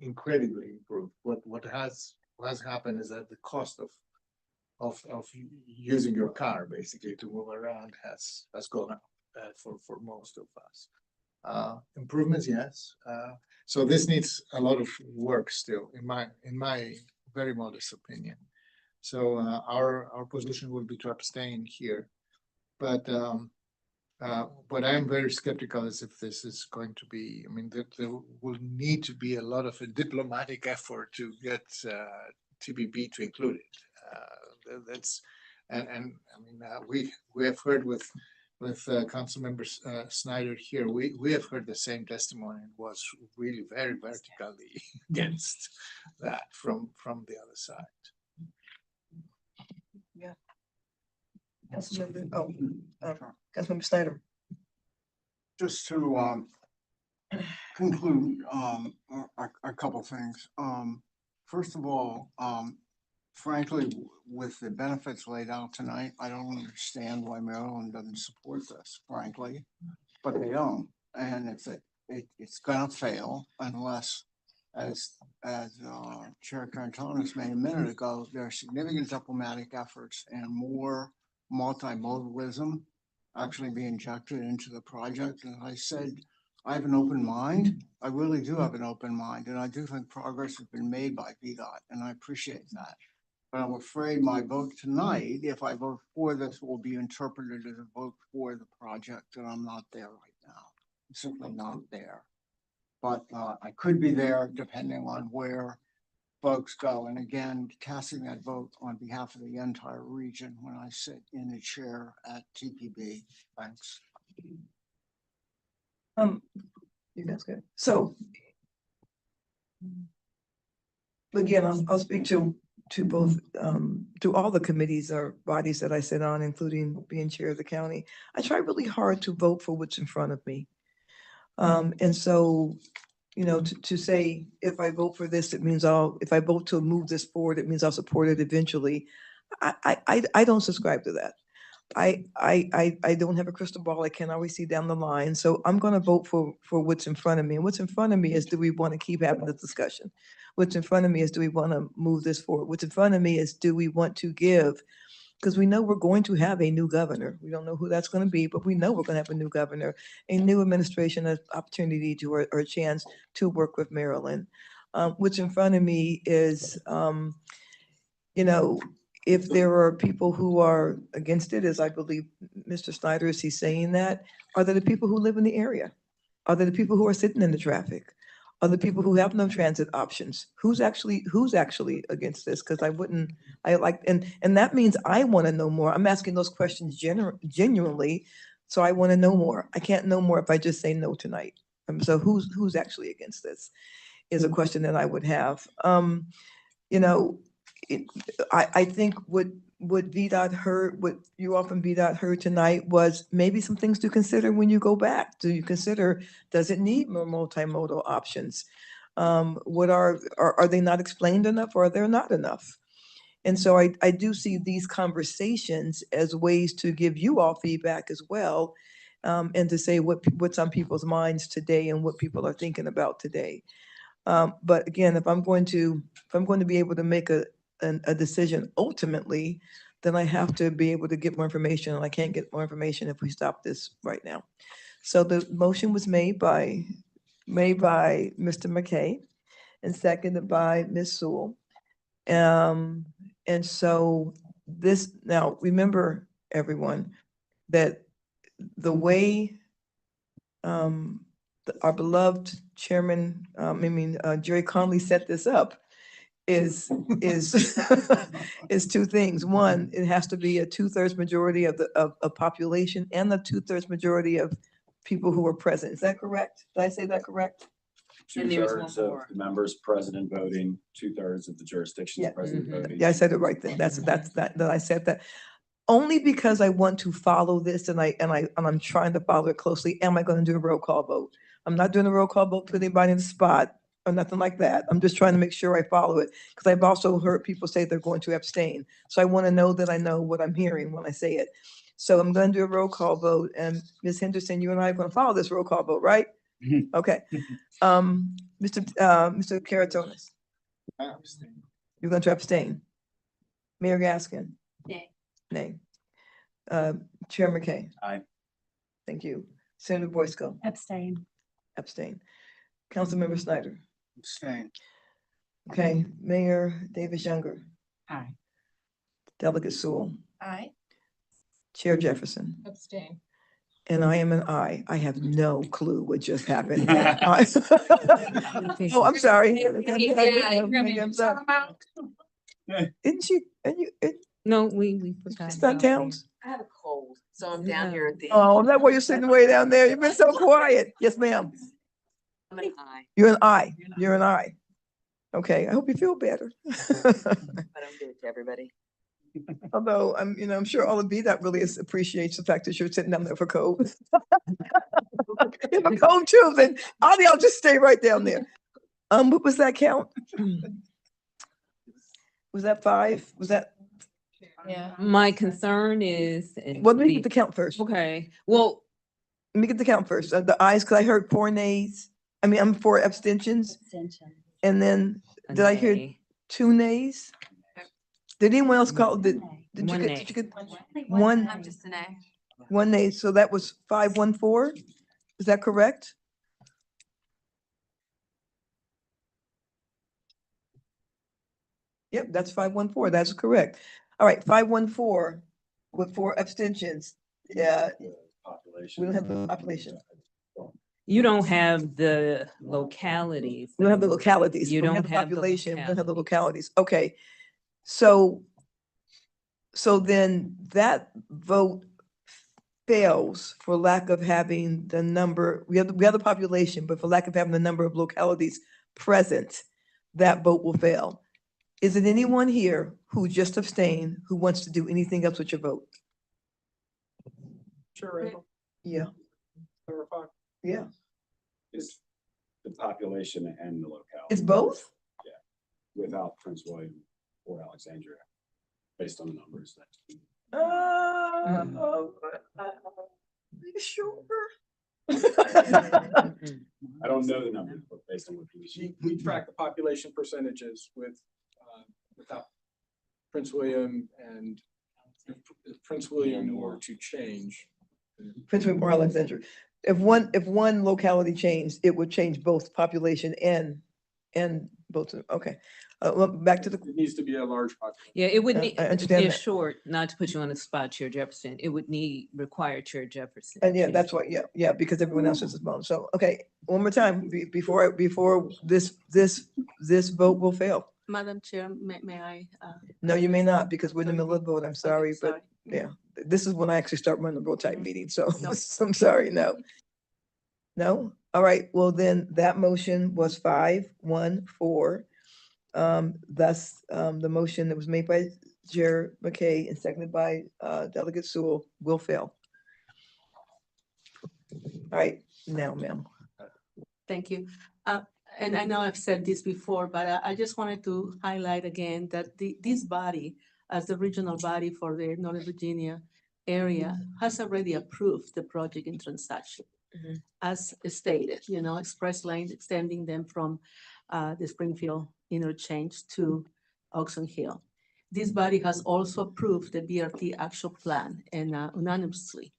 incredibly improved. What has happened is that the cost of using your car basically to move around has gone up for most of us. Improvements, yes. So this needs a lot of work still, in my very modest opinion. So our position will be to abstain here, but I am very skeptical as if this is going to be. I mean, there will need to be a lot of a diplomatic effort to get TBB to include it. That's and I mean we have heard with Council Member Snyder here, we have heard the same testimony and was really very vertically against that from the other side. Yeah. Councilmember Snyder. Just to conclude a couple things. First of all, frankly, with the benefits laid out tonight, I don't understand why Maryland doesn't support this, frankly, but they don't. And it's gonna fail unless, as Chair Carantonis made a minute ago, there are significant diplomatic efforts and more multimodalism actually be injected into the project. And I said, I have an open mind. I really do have an open mind. And I do think progress has been made by VDOT, and I appreciate that. But I'm afraid my vote tonight, if I vote for this, will be interpreted as a vote for the project, and I'm not there right now. I'm simply not there. But I could be there depending on where folks go. And again, casting that vote on behalf of the entire region when I sit in the chair at TPB. Thanks. You guys good. So again, I'll speak to both to all the committees or bodies that I sit on, including being chair of the county. I try really hard to vote for what's in front of me. And so, you know, to say if I vote for this, it means if I vote to move this forward, it means I'll support it eventually. I don't subscribe to that. I don't have a crystal ball. I can't always see down the line. So I'm going to vote for what's in front of me. And what's in front of me is, do we want to keep having this discussion? What's in front of me is, do we want to move this forward? What's in front of me is, do we want to give? Because we know we're going to have a new governor. We don't know who that's going to be, but we know we're going to have a new governor, a new administration, an opportunity to or a chance to work with Maryland. What's in front of me is, you know, if there are people who are against it, as I believe Mr. Snyder, is he saying that? Are there the people who live in the area? Are there the people who are sitting in the traffic? Are the people who have no transit options? Who's actually against this? Because and that means I want to know more. I'm asking those questions genuinely, so I want to know more. I can't know more if I just say no tonight. So who's actually against this is a question that I would have. You know, I think what what VDOT heard, what you all from VDOT heard tonight was maybe some things to consider when you go back. Do you consider, does it need more multimodal options? What are they not explained enough, or are there not enough? And so I do see these conversations as ways to give you all feedback as well, and to say what's on people's minds today and what people are thinking about today. But again, if I'm going to be able to make a decision ultimately, then I have to be able to get more information, and I can't get more information if we stop this right now. So the motion was made by Mr. McKay and seconded by Ms. Sewell. And so this, now remember, everyone, that the way our beloved chairman, Jerry Conley set this up is is two things. One, it has to be a 2/3 majority of population and a 2/3 majority of people who are present. Is that correct? Did I say that correct? And there's one 2/3 of more. the members present voting, 2/3 of the jurisdictions Yeah. present voting. Yeah, I said it right then. That I said that. Only because I want to follow this, and I'm trying to follow it closely. Am I going to do a roll call vote? I'm not doing a roll call vote to anybody in the spot or nothing like that. I'm just trying to make sure I follow it, because I've also heard people say they're going to abstain. So I want to know that I know what I'm hearing when I say it. So I'm going to do a roll call vote, and Ms. Henderson, you and I are going to follow this roll call vote, right? Okay. Mr. Caratonis, you're going to abstain. Mayor Gaskin? Nay. Nay. Chair McKay? Aye. Thank you. Senator Boysko? Abstain. Abstain. Councilmember Snyder? Abstain. Okay, Mayor Davis Younger? Aye. Delegate Sewell? Aye. Chair Jefferson? Abstain. And I am an aye. I have no clue what just happened. Oh, I'm sorry. I'm sorry. Isn't she, and you, No, we forgot. it's not about you. Towns? I have a cold, so I'm down here at the. Oh, is that why you're sitting way down there? You've been so quiet. Yes, ma'am. I'm an eye, You're an aye. You're an aye. Okay, I hope you feel better. but I'm good to everybody. Although I'm sure all of you that really appreciates the fact that you're sitting down there for cold. If I'm cold too, then I'll just stay right down there. What was that count? Was that 5? Was that? Yeah. My concern is. Well, let me get the count first. Okay, well, Let me get the count first. The ayes, because I heard 4 nays. I'm 4 abstentions. Abstention. And then a did I hear nay. 2 nays? Did anyone else call? Did you One get? Did you get One. I'm just an A. 1 nay? So that was 514. Is that correct? Yep, that's 514. That's correct. All right, 514 with 4 abstentions. Yeah, Population. we don't have the population. You don't have the localities. We don't have the localities. You but we don't the have the population. We don't have the localities. Okay. So then that vote fails for lack of having the number. We have the population, but for lack of having the number of localities present, that vote will fail. Is it anyone here who just abstained who wants to do anything else with your vote? Sure, Rachel. Yeah, Clarify. yeah. It's the population and the locality. It's both? Without Prince William or Alexandria, based on the numbers. Are you sure? I don't know the numbers, but based on what we track the population percentages without Prince William, and if Prince William were to change. Prince William or Alexandria. If one locality changed, it would change both population and both. Okay. Well, back to the. It needs to be a large population. Yeah, it would I need, understand in that. short, not to put you on the spot, Chair Jefferson, it would require Chair Jefferson. And yeah, to- that's why, yeah, because everyone else is involved. So, okay, one more time, before this vote will fail. Madam Chair, may I? No, you may not, because we're in the middle of the vote. I'm sorry, Okay, but yeah, this is when I actually start running the real tight meeting. So No. I'm sorry, no. No? All right, well then that motion was 5-1-4. Thus, the motion that was made by Chair McKay and seconded by Delegate Sewell will fail. All right, now, ma'am. Thank you. And I know I've said this before, but I just wanted to highlight again that this body, as the regional body for the Northern Virginia area, has already approved the project in transaction. Mhm. As stated, express lanes extending them from the Springfield interchange to Oxon Hill. This body has also approved the BRT action plan and unanimously.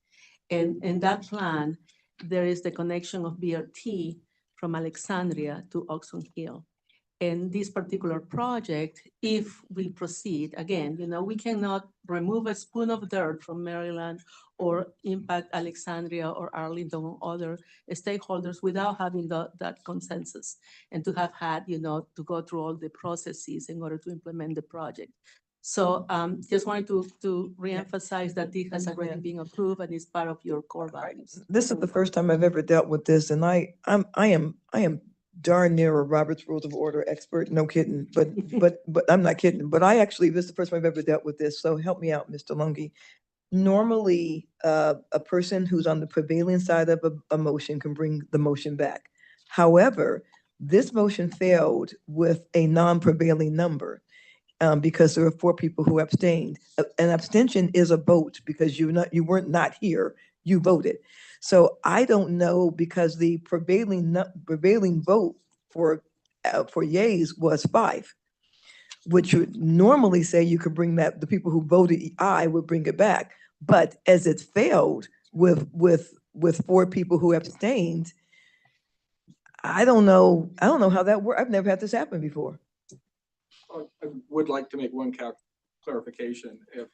And in that plan, there is the connection of BRT from Alexandria to Oxon Hill. And this particular project, if we proceed, again, we cannot remove a spoon of dirt from Maryland or impact Alexandria or Arlington or other stakeholders without having that consensus and to have had, to go through all the processes in order to implement the project. So just wanted to reemphasize that this has already been approved and is part of your core values. This is the first time I've ever dealt with this, and I am darn near a Robert's Rules of Order expert. No kidding, but I'm not kidding. But this is the first time I've ever dealt with this. So help me out, Mr. Lungi. Normally, a person who's on the prevailing side of a motion can bring the motion back. However, this motion failed with a non-prevailing number. Because there were 4 people who abstained. An abstention is a vote because you weren't not here, you voted. So I don't know, because the prevailing vote for yays was 5, which would normally say you could bring that, the people who voted aye would bring it back. But as it failed with 4 people who abstained, I don't know how that works. I've never had this happen before. I would like to make one clarification. If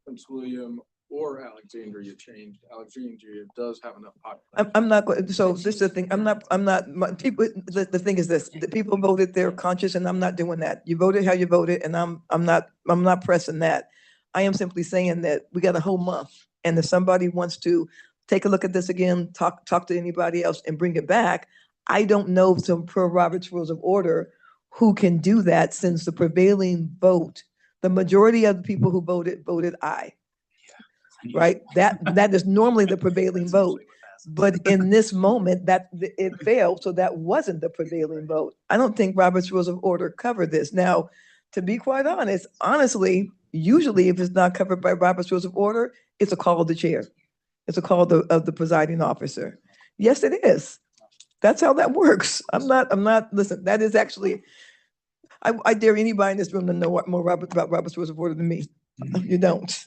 Prince William or Alexandria changed, Alexandria does have enough population. I'm not going, so this is the thing, I'm not, people, the thing is this, the people voted their conscience, and I'm not doing that. You voted how you voted, and I'm not pressing that. I am simply saying that we got a whole month, and if somebody wants to take a look at this again, talk to anybody else and bring it back, I don't know, so per Robert's Rules of Order, who can do that, since the prevailing vote, the majority of the people who voted aye. Right? That is normally the prevailing vote. But in this moment, it failed, so that wasn't the prevailing vote. I don't think Robert's Rules of Order cover this. Now, to be quite honest, honestly, usually if it's not covered by Robert's Rules of Order, it's a call of the chair. It's a call of the presiding officer. Yes, it is. That's how that works. I'm not, listen, that is actually, I dare anybody in this room to know more about Robert's Rules of Order than me. You don't.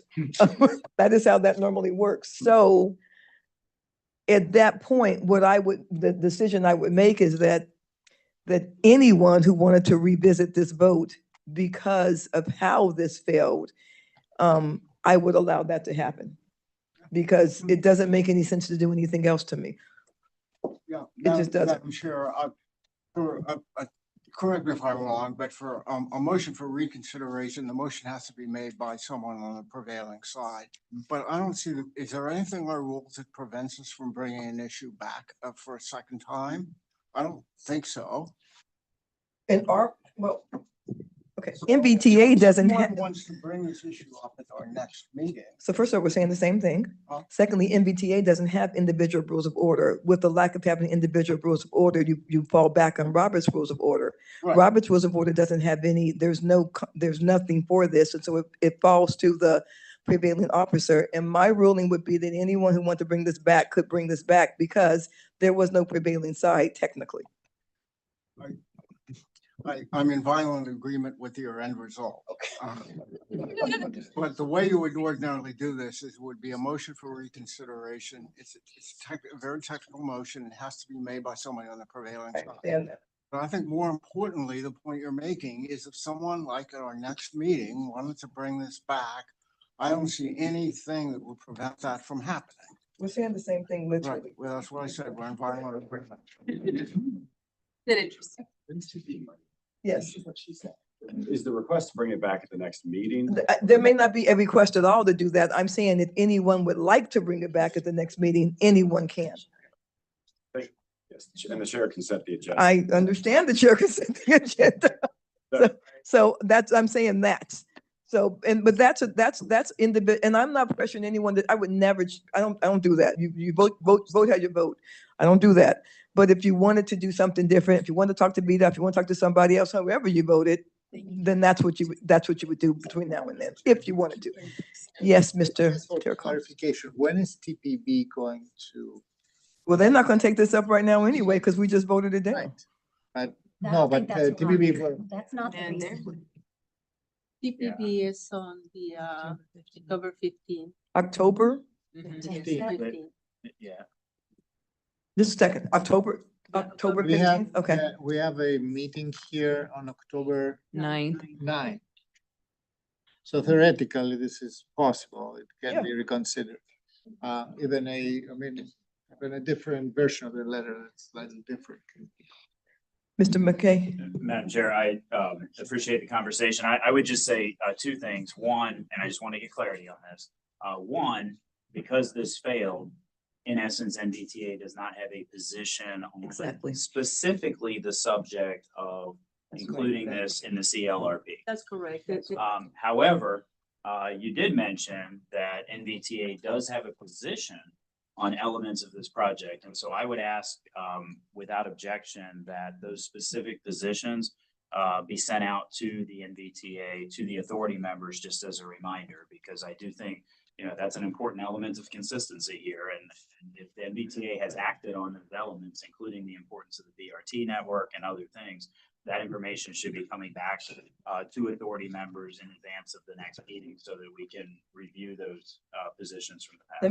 That is how that normally works. So at that point, the decision I would make is that anyone who wanted to revisit this vote because of how this failed, I would allow that to happen. Because it doesn't make any sense to do anything else to me. Yeah, It just doesn't. I'm sure, correct me if I'm wrong, but for a motion for reconsideration, the motion has to be made by someone on the prevailing side. But I don't see, is there anything in our rules that prevents us from bringing an issue back for a second time? I don't think so. And okay, NVTA doesn't Someone have. wants to bring this issue up at our next meeting. So first of all, we're saying the same thing. Huh? Secondly, NVTA doesn't have individual rules of order. With the lack of having individual rules of order, you fall back on Robert's Rules of Order. Right. Robert's Rules of Order doesn't have any, there's nothing for this. And so it falls to the prevailing officer. And my ruling would be that anyone who wants to bring this back could bring this back because there was no prevailing side technically. I'm in violent agreement with your end result. But the way you would ordinarily do this would be a motion for reconsideration. It's a very technical motion. It has to be made by somebody on the prevailing side. But I think more importantly, the point you're making is if someone like at our next meeting wanted to bring this back, I don't see anything that would prevent that from happening. We're saying the same thing literally. Right. Well, that's what I said. We're in violent agreement. Interesting. Yes, is what she said. Is the request to bring it back at the next meeting? There may not be a request at all to do that. I'm saying if anyone would like to bring it back at the next meeting, anyone can. Yes, and the chair can set the agenda. I understand the chair can set the agenda. So that's, I'm saying that. So, but that's and I'm not pressuring anyone that I would never, I don't do that. You vote how you vote. I don't do that. But if you wanted to do something different, if you want to talk to BDA, if you want to talk to somebody else, however you voted, then that's what you would do between now and then, if you wanted to. Yes, Mr. Just for Terracon. clarification, when is TPB going to? Well, they're not going to take this up right now anyway, because we just voted it down. Right. But I no, think but that's TPB, wrong. That's not the And reason. TPB is on the October 15th. October, Yeah. just a second, October we have, 15th, okay. we have a meeting here on October 9th. 9. So theoretically, this is possible. It Yeah. can be reconsidered. Even a different version of the letter that's slightly different. Mr. McKay, Madam Chair, I appreciate the conversation. I would just say two things. One, and I just want to get clarity on this. One, because this failed, in essence, NVTA does not have a position on Exactly. specifically the subject of including this in the CLRP. That's correct. However, you did mention that NVTA does have a position on elements of this project. And so I would ask, without objection, that those specific positions be sent out to the NVTA, to the authority members, just as a reminder, because I do think, that's an important element of consistency here. And if the NVTA has acted on those elements, including the importance of the BRT network and other things, that information should be coming back to authority members in advance of the next meeting so that we can review those positions from the past.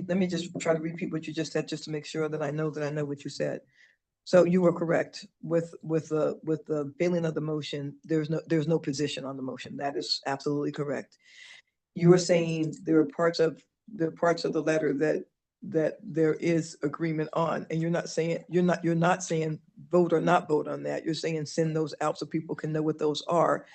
let me just try to repeat what you just said, just to make sure that I know what you said. So you were correct with the failing of the motion. There's no position on the motion. That is absolutely correct. You were saying there are parts of the letter that there is agreement on, and you're not saying vote or not vote on that. You're saying send those out so people can know what those are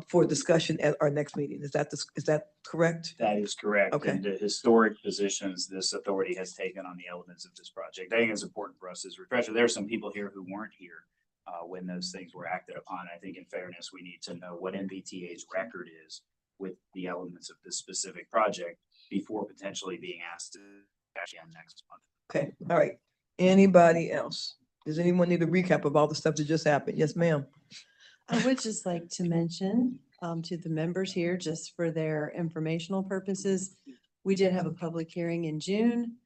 for discussion at our next meeting. Is that correct? That is correct. Okay. And the historic positions this authority has taken on the elements of this project, I think it's important for us as a refresher. There are some people here who weren't here when those things were acted upon. I think in fairness, we need to know what NVTA's record is with the elements of this specific project before potentially being asked to cash in next month. Okay, all right. Anybody else? Does anyone need a recap of all the stuff that just happened? Yes, ma'am. I would just like to mention to the members here, just for their informational purposes, we did have a public hearing in June.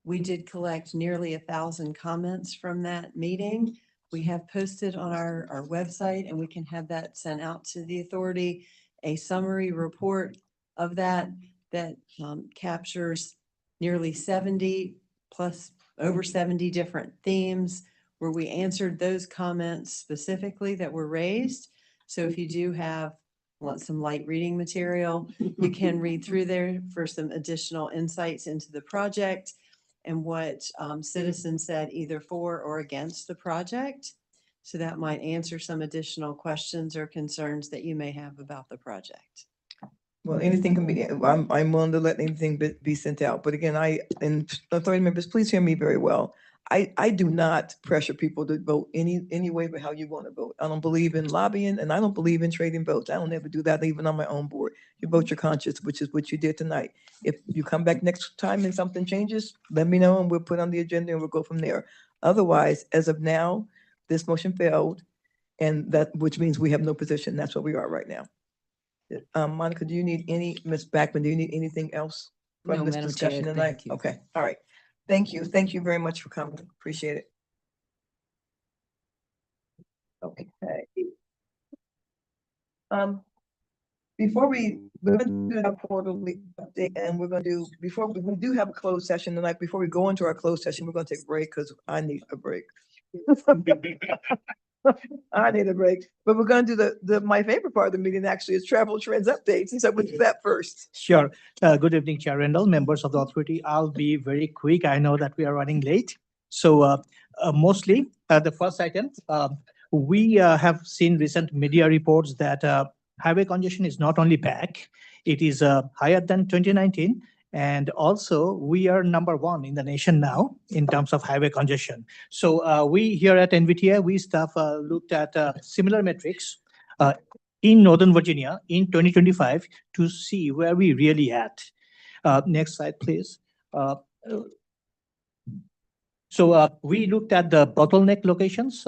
We did collect nearly 1,000 comments from that meeting. We have posted on our website, and we can have that sent out to the authority, a summary report of that captures nearly 70 plus over 70 different themes where we answered those comments specifically that were raised. So if you do want some light reading material, you can read through there for some additional insights into the project and what citizens said either for or against the project. So that might answer some additional questions or concerns that you may have about the project. Well, anything can be, I'm willing to let anything be sent out. But again, and authority members, please hear me very well. I do not pressure people to vote any way but how you want to vote. I don't believe in lobbying, and I don't believe in trading votes. I don't ever do that even on my own board. You vote your conscience, which is what you did tonight. If you come back next time and something changes, let me know and we'll put on the agenda and we'll go from there. Otherwise, as of now, this motion failed, and which means we have no position. That's where we are right now. Monica, Ms. Backman, do you need anything else No, from this Madam Chair, discussion tonight? thank you. Okay, all right. Thank you. Thank you very much for coming. Appreciate it. Okay. Before we're gonna do our quarterly update, and we're gonna do, before we do have a closed session tonight, before we go into our closed session, we're gonna take a break because I need a break. I need a break, but we're gonna do my favorite part of the meeting actually is travel trends updates. So we'll do that first. Sure. Good evening, Chair Rendell, members of the authority. I'll be very quick. I know that we are running late. So mostly the first item, we have seen recent media reports that highway congestion is not only back, it is higher than 2019. And also we are #1 in the nation now in terms of highway congestion. So we here at NVTA, we staff looked at similar metrics in Northern Virginia in 2025 to see where we really at. Next slide, please. We looked at the bottleneck locations.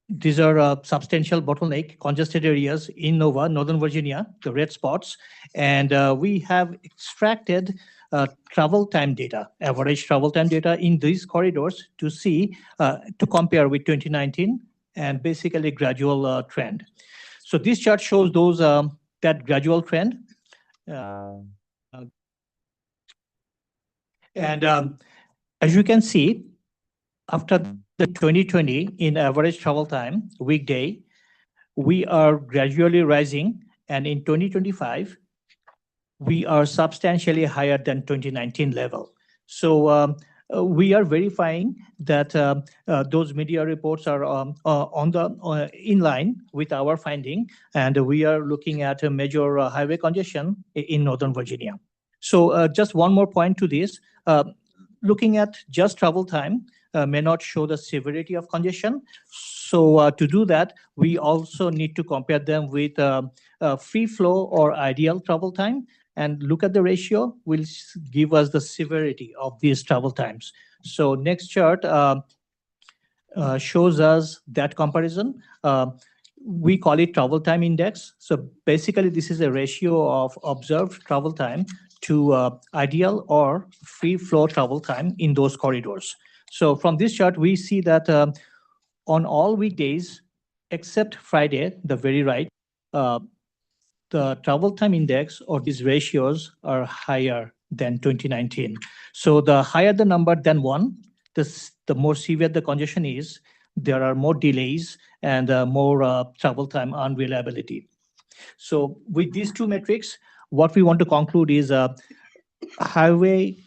These are substantial bottleneck congested areas in Northern Virginia, the red spots. And we have extracted travel time data, average travel time data in these corridors to see, to compare with 2019 and basically gradual trend. So this chart shows those that gradual trend. As you can see, after the 2020 in average travel time weekday, we are gradually rising, and in 2025, we are substantially higher than 2019 level. So we are verifying that those media reports are in line with our finding, and we are looking at a major highway congestion in Northern Virginia. So just one more point to this. Looking at just travel time may not show the severity of congestion. So to do that, we also need to compare them with free flow or ideal travel time, and look at the ratio will give us the severity of these travel times. So next chart shows us that comparison. We call it travel time index. So basically, this is a ratio of observed travel time to ideal or free flow travel time in those corridors. So from this chart, we see that on all weekdays, except Friday, the very right, the travel time index or these ratios are higher than 2019. So the higher the number than 1, the more severe the congestion is, there are more delays and more travel time unreliability. So with these two metrics, what we want to conclude is highway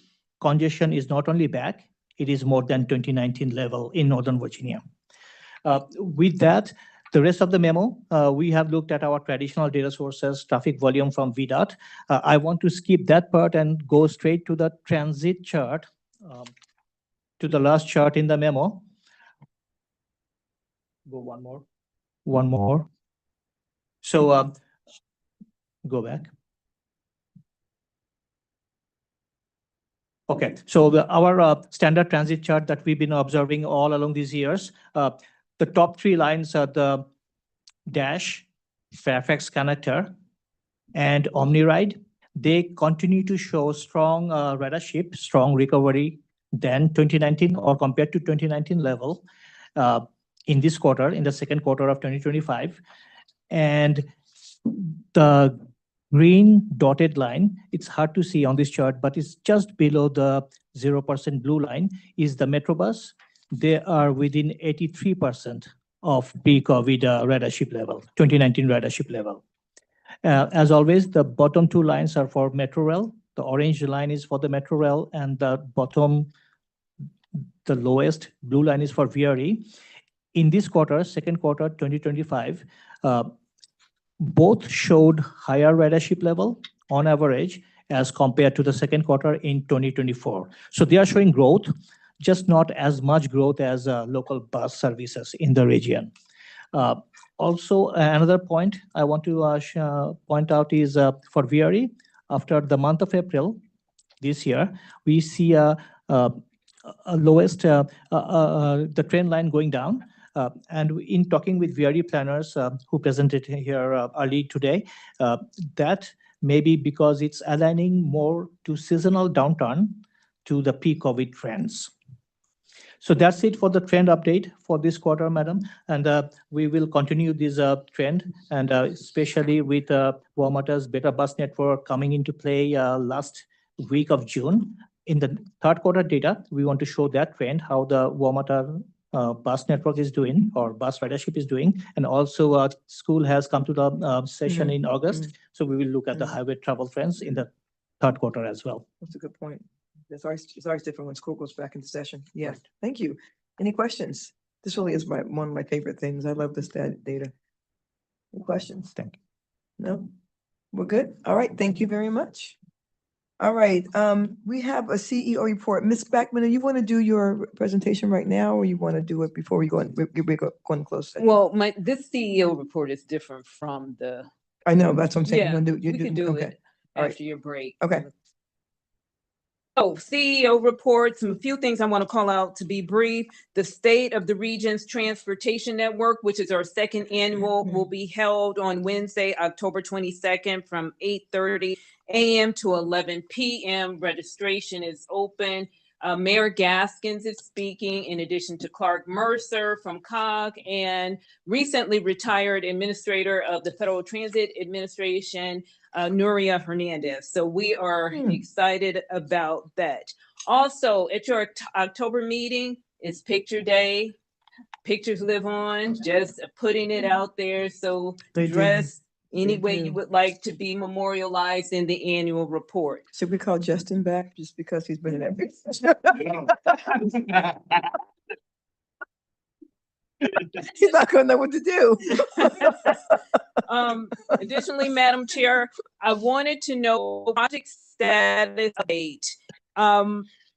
congestion is not only back, it is more than 2019 level in Northern Virginia. With that, the rest of the memo, we have looked at our traditional data sources, traffic volume from VDOT. I want to skip that part and go straight to the transit chart, to the last chart in the memo. Go one more. One more. So go back. Okay, so our standard transit chart that we've been observing all along these years, the top 3 lines are the Dash, Fairfax Connector, and OmniRide. They continue to show strong ridership, strong recovery than 2019 or compared to 2019 level in this quarter, in the second quarter of 2025. And the green dotted line, it's hard to see on this chart, but it's just below the 0% blue line, is the Metrobus. They are within 83% of pre-COVID ridership level, 2019 ridership level. As always, the bottom 2 lines are for Metro Rail. The orange line is for the Metro Rail, and the lowest blue line is for VRE. In this quarter, second quarter 2025, both showed higher ridership level on average as compared to the second quarter in 2024. So they are showing growth, just not as much growth as local bus services in the region. Also, another point I want to point out is for VRE, after the month of April this year, we see the trend line going down. And in talking with VRE planners who presented here early today, that may be because it's aligning more to seasonal downturn to the pre-COVID trends. So that's it for the trend update for this quarter, madam. And we will continue this trend, and especially with WMATA's Better Bus Network coming into play last week of June. In the third quarter data, we want to show that trend, how the WMATA bus network is doing, or bus ridership is doing. And also school has come to the session in August. So we will look at the highway travel trends in the third quarter as well. That's a good point. It's always different when school goes back into session. Yeah, thank you. Any questions? This really is one of my favorite things. I love this data. Any questions? Thank you. No? We're good? All right, thank you very much. All right, we have a CEO report. Ms. Backman, do you want to do your presentation right now, or you want to do it before we go in, we go in close? Well, this CEO report is different from the, I know, that's what I'm saying. yeah, You're gonna we can do okay. it All right. after your break. Okay. So CEO reports, a few things I want to call out to be brief. The State of the Region's Transportation Network, which is our second annual, will be held on Wednesday, October 22nd from 8:30 a.m. to 11 p.m. Registration is open. Mayor Gaskins is speaking, in addition to Clark Mercer from COG and recently retired administrator of the Federal Transit Administration, Nuria Hernandez. So we are excited about that. Also, at your October meeting, it's picture day. Pictures live on, just putting it out there. So They do. dress any They way do. you would like to be memorialized in the annual report. Should we call Justin back just because he's been in every? He's not gonna know what to do. Additionally, Madam Chair, I wanted to know project status update.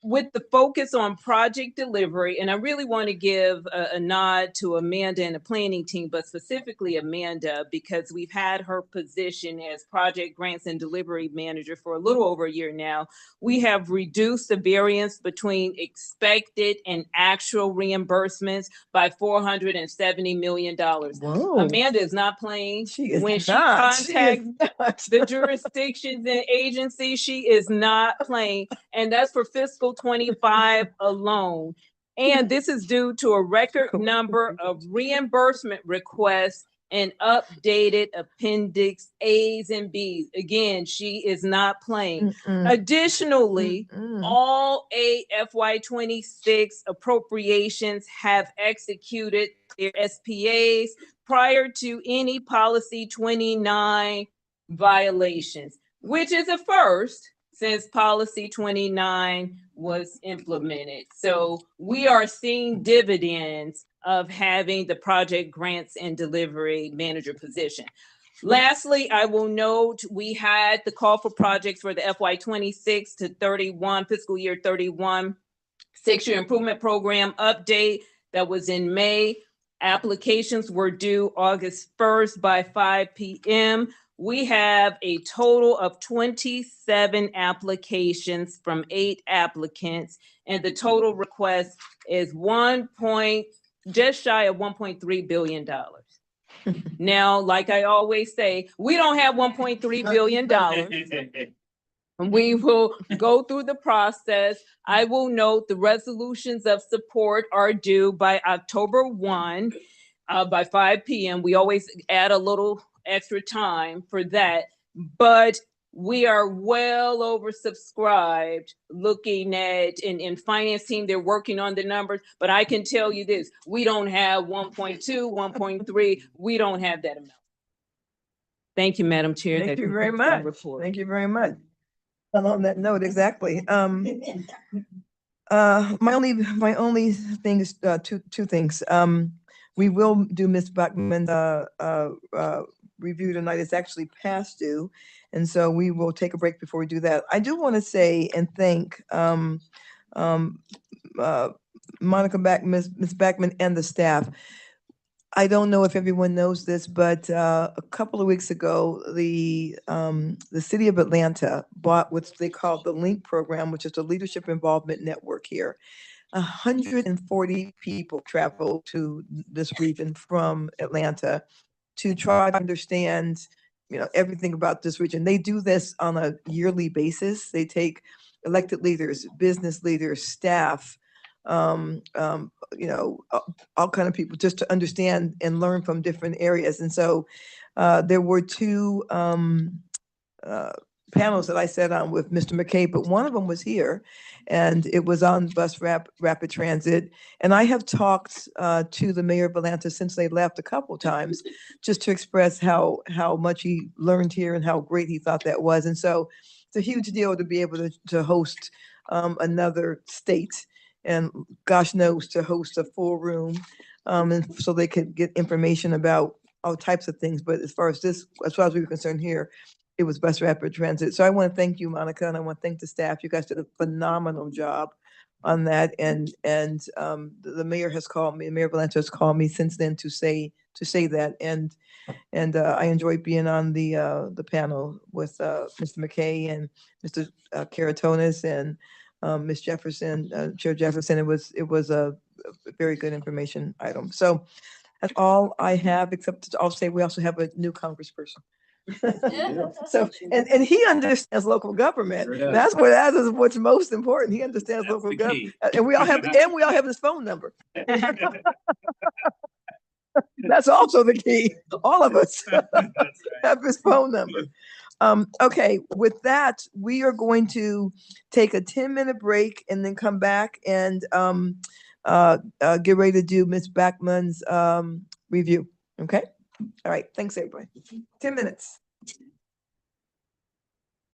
With the focus on project delivery, and I really want to give a nod to Amanda and the planning team, but specifically Amanda, because we've had her position as project grants and delivery manager for a little over a year now. We have reduced the variance between expected and actual reimbursements by $470 million. Whoa. Amanda is not playing. She is When she not. She is contacts not. the jurisdictions and agencies, she is not playing. And that's for fiscal 25 alone. And this is due to a record number of reimbursement requests and updated appendix A's and B's. Again, she is not playing. Additionally, all FY 26 appropriations have executed their SPAs prior to any policy 29 violations, which is a first since policy 29 was implemented. So we are seeing dividends of having the project grants and delivery manager position. Lastly, I will note we had the call for projects for the FY 26 to 31 fiscal year 31 6-year improvement program update that was in May. Applications were due August 1st by 5 p.m. We have a total of 27 applications from 8 applicants, and the total request is just shy of $1.3 billion. Now, like I always say, we don't have $1.3 billion. We will go through the process. I will note the resolutions of support are due by October 1 by 5 p.m. We always add a little extra time for that, but we are well oversubscribed looking at, in finance team, they're working on the numbers, but I can tell you this, we don't have 1.2, 1.3, we don't have that amount. Thank you, Madam Chair. Thank you very much. Thank you very much. And on that note, exactly. My only thing is two things. We will do Ms. Bachman's review tonight. It's actually past due, and so we will take a break before we do that. I do want to say and thank Monica Ms. Bachman and the staff. I don't know if everyone knows this, but a couple of weeks ago, the city of Atlanta bought what they call the LINK program, which is the Leadership Involvement Network here. 140 people travel to this region from Atlanta to try to understand, everything about this region. They do this on a yearly basis. They take elected leaders, business leaders, staff, all kind of people just to understand and learn from different areas. And so there were 2 panels that I sat on with Mr. McKay, but one of them was here, and it was on bus rapid transit. And I have talked to the mayor of Atlanta since they left a couple times, just to express how much he learned here and how great he thought that was. And so it's a huge deal to be able to host another state, and gosh knows to host a full room, and so they could get information about all types of things. But as far as we were concerned here, it was bus rapid transit. So I want to thank you, Monica, and I want to thank the staff. You guys did a phenomenal job on that. And the mayor has called me, Mayor Valento has called me since then to say that. And I enjoyed being on the panel with Mr. McKay and Mr. Caratonis and Ms. Jefferson, Chair Jefferson. It was a very good information item. So that's all I have, except I'll say we also have a new congressperson. So, and he understands local government. Sure That's what's most important. He understands That's local the government. key. And we all have his phone number. That's also the key. All of us have his phone number. Okay, with that, we are going to take a 10-minute break and then come back and get ready to do Ms. Backman's review. Okay? All right, thanks everybody. 10 minutes.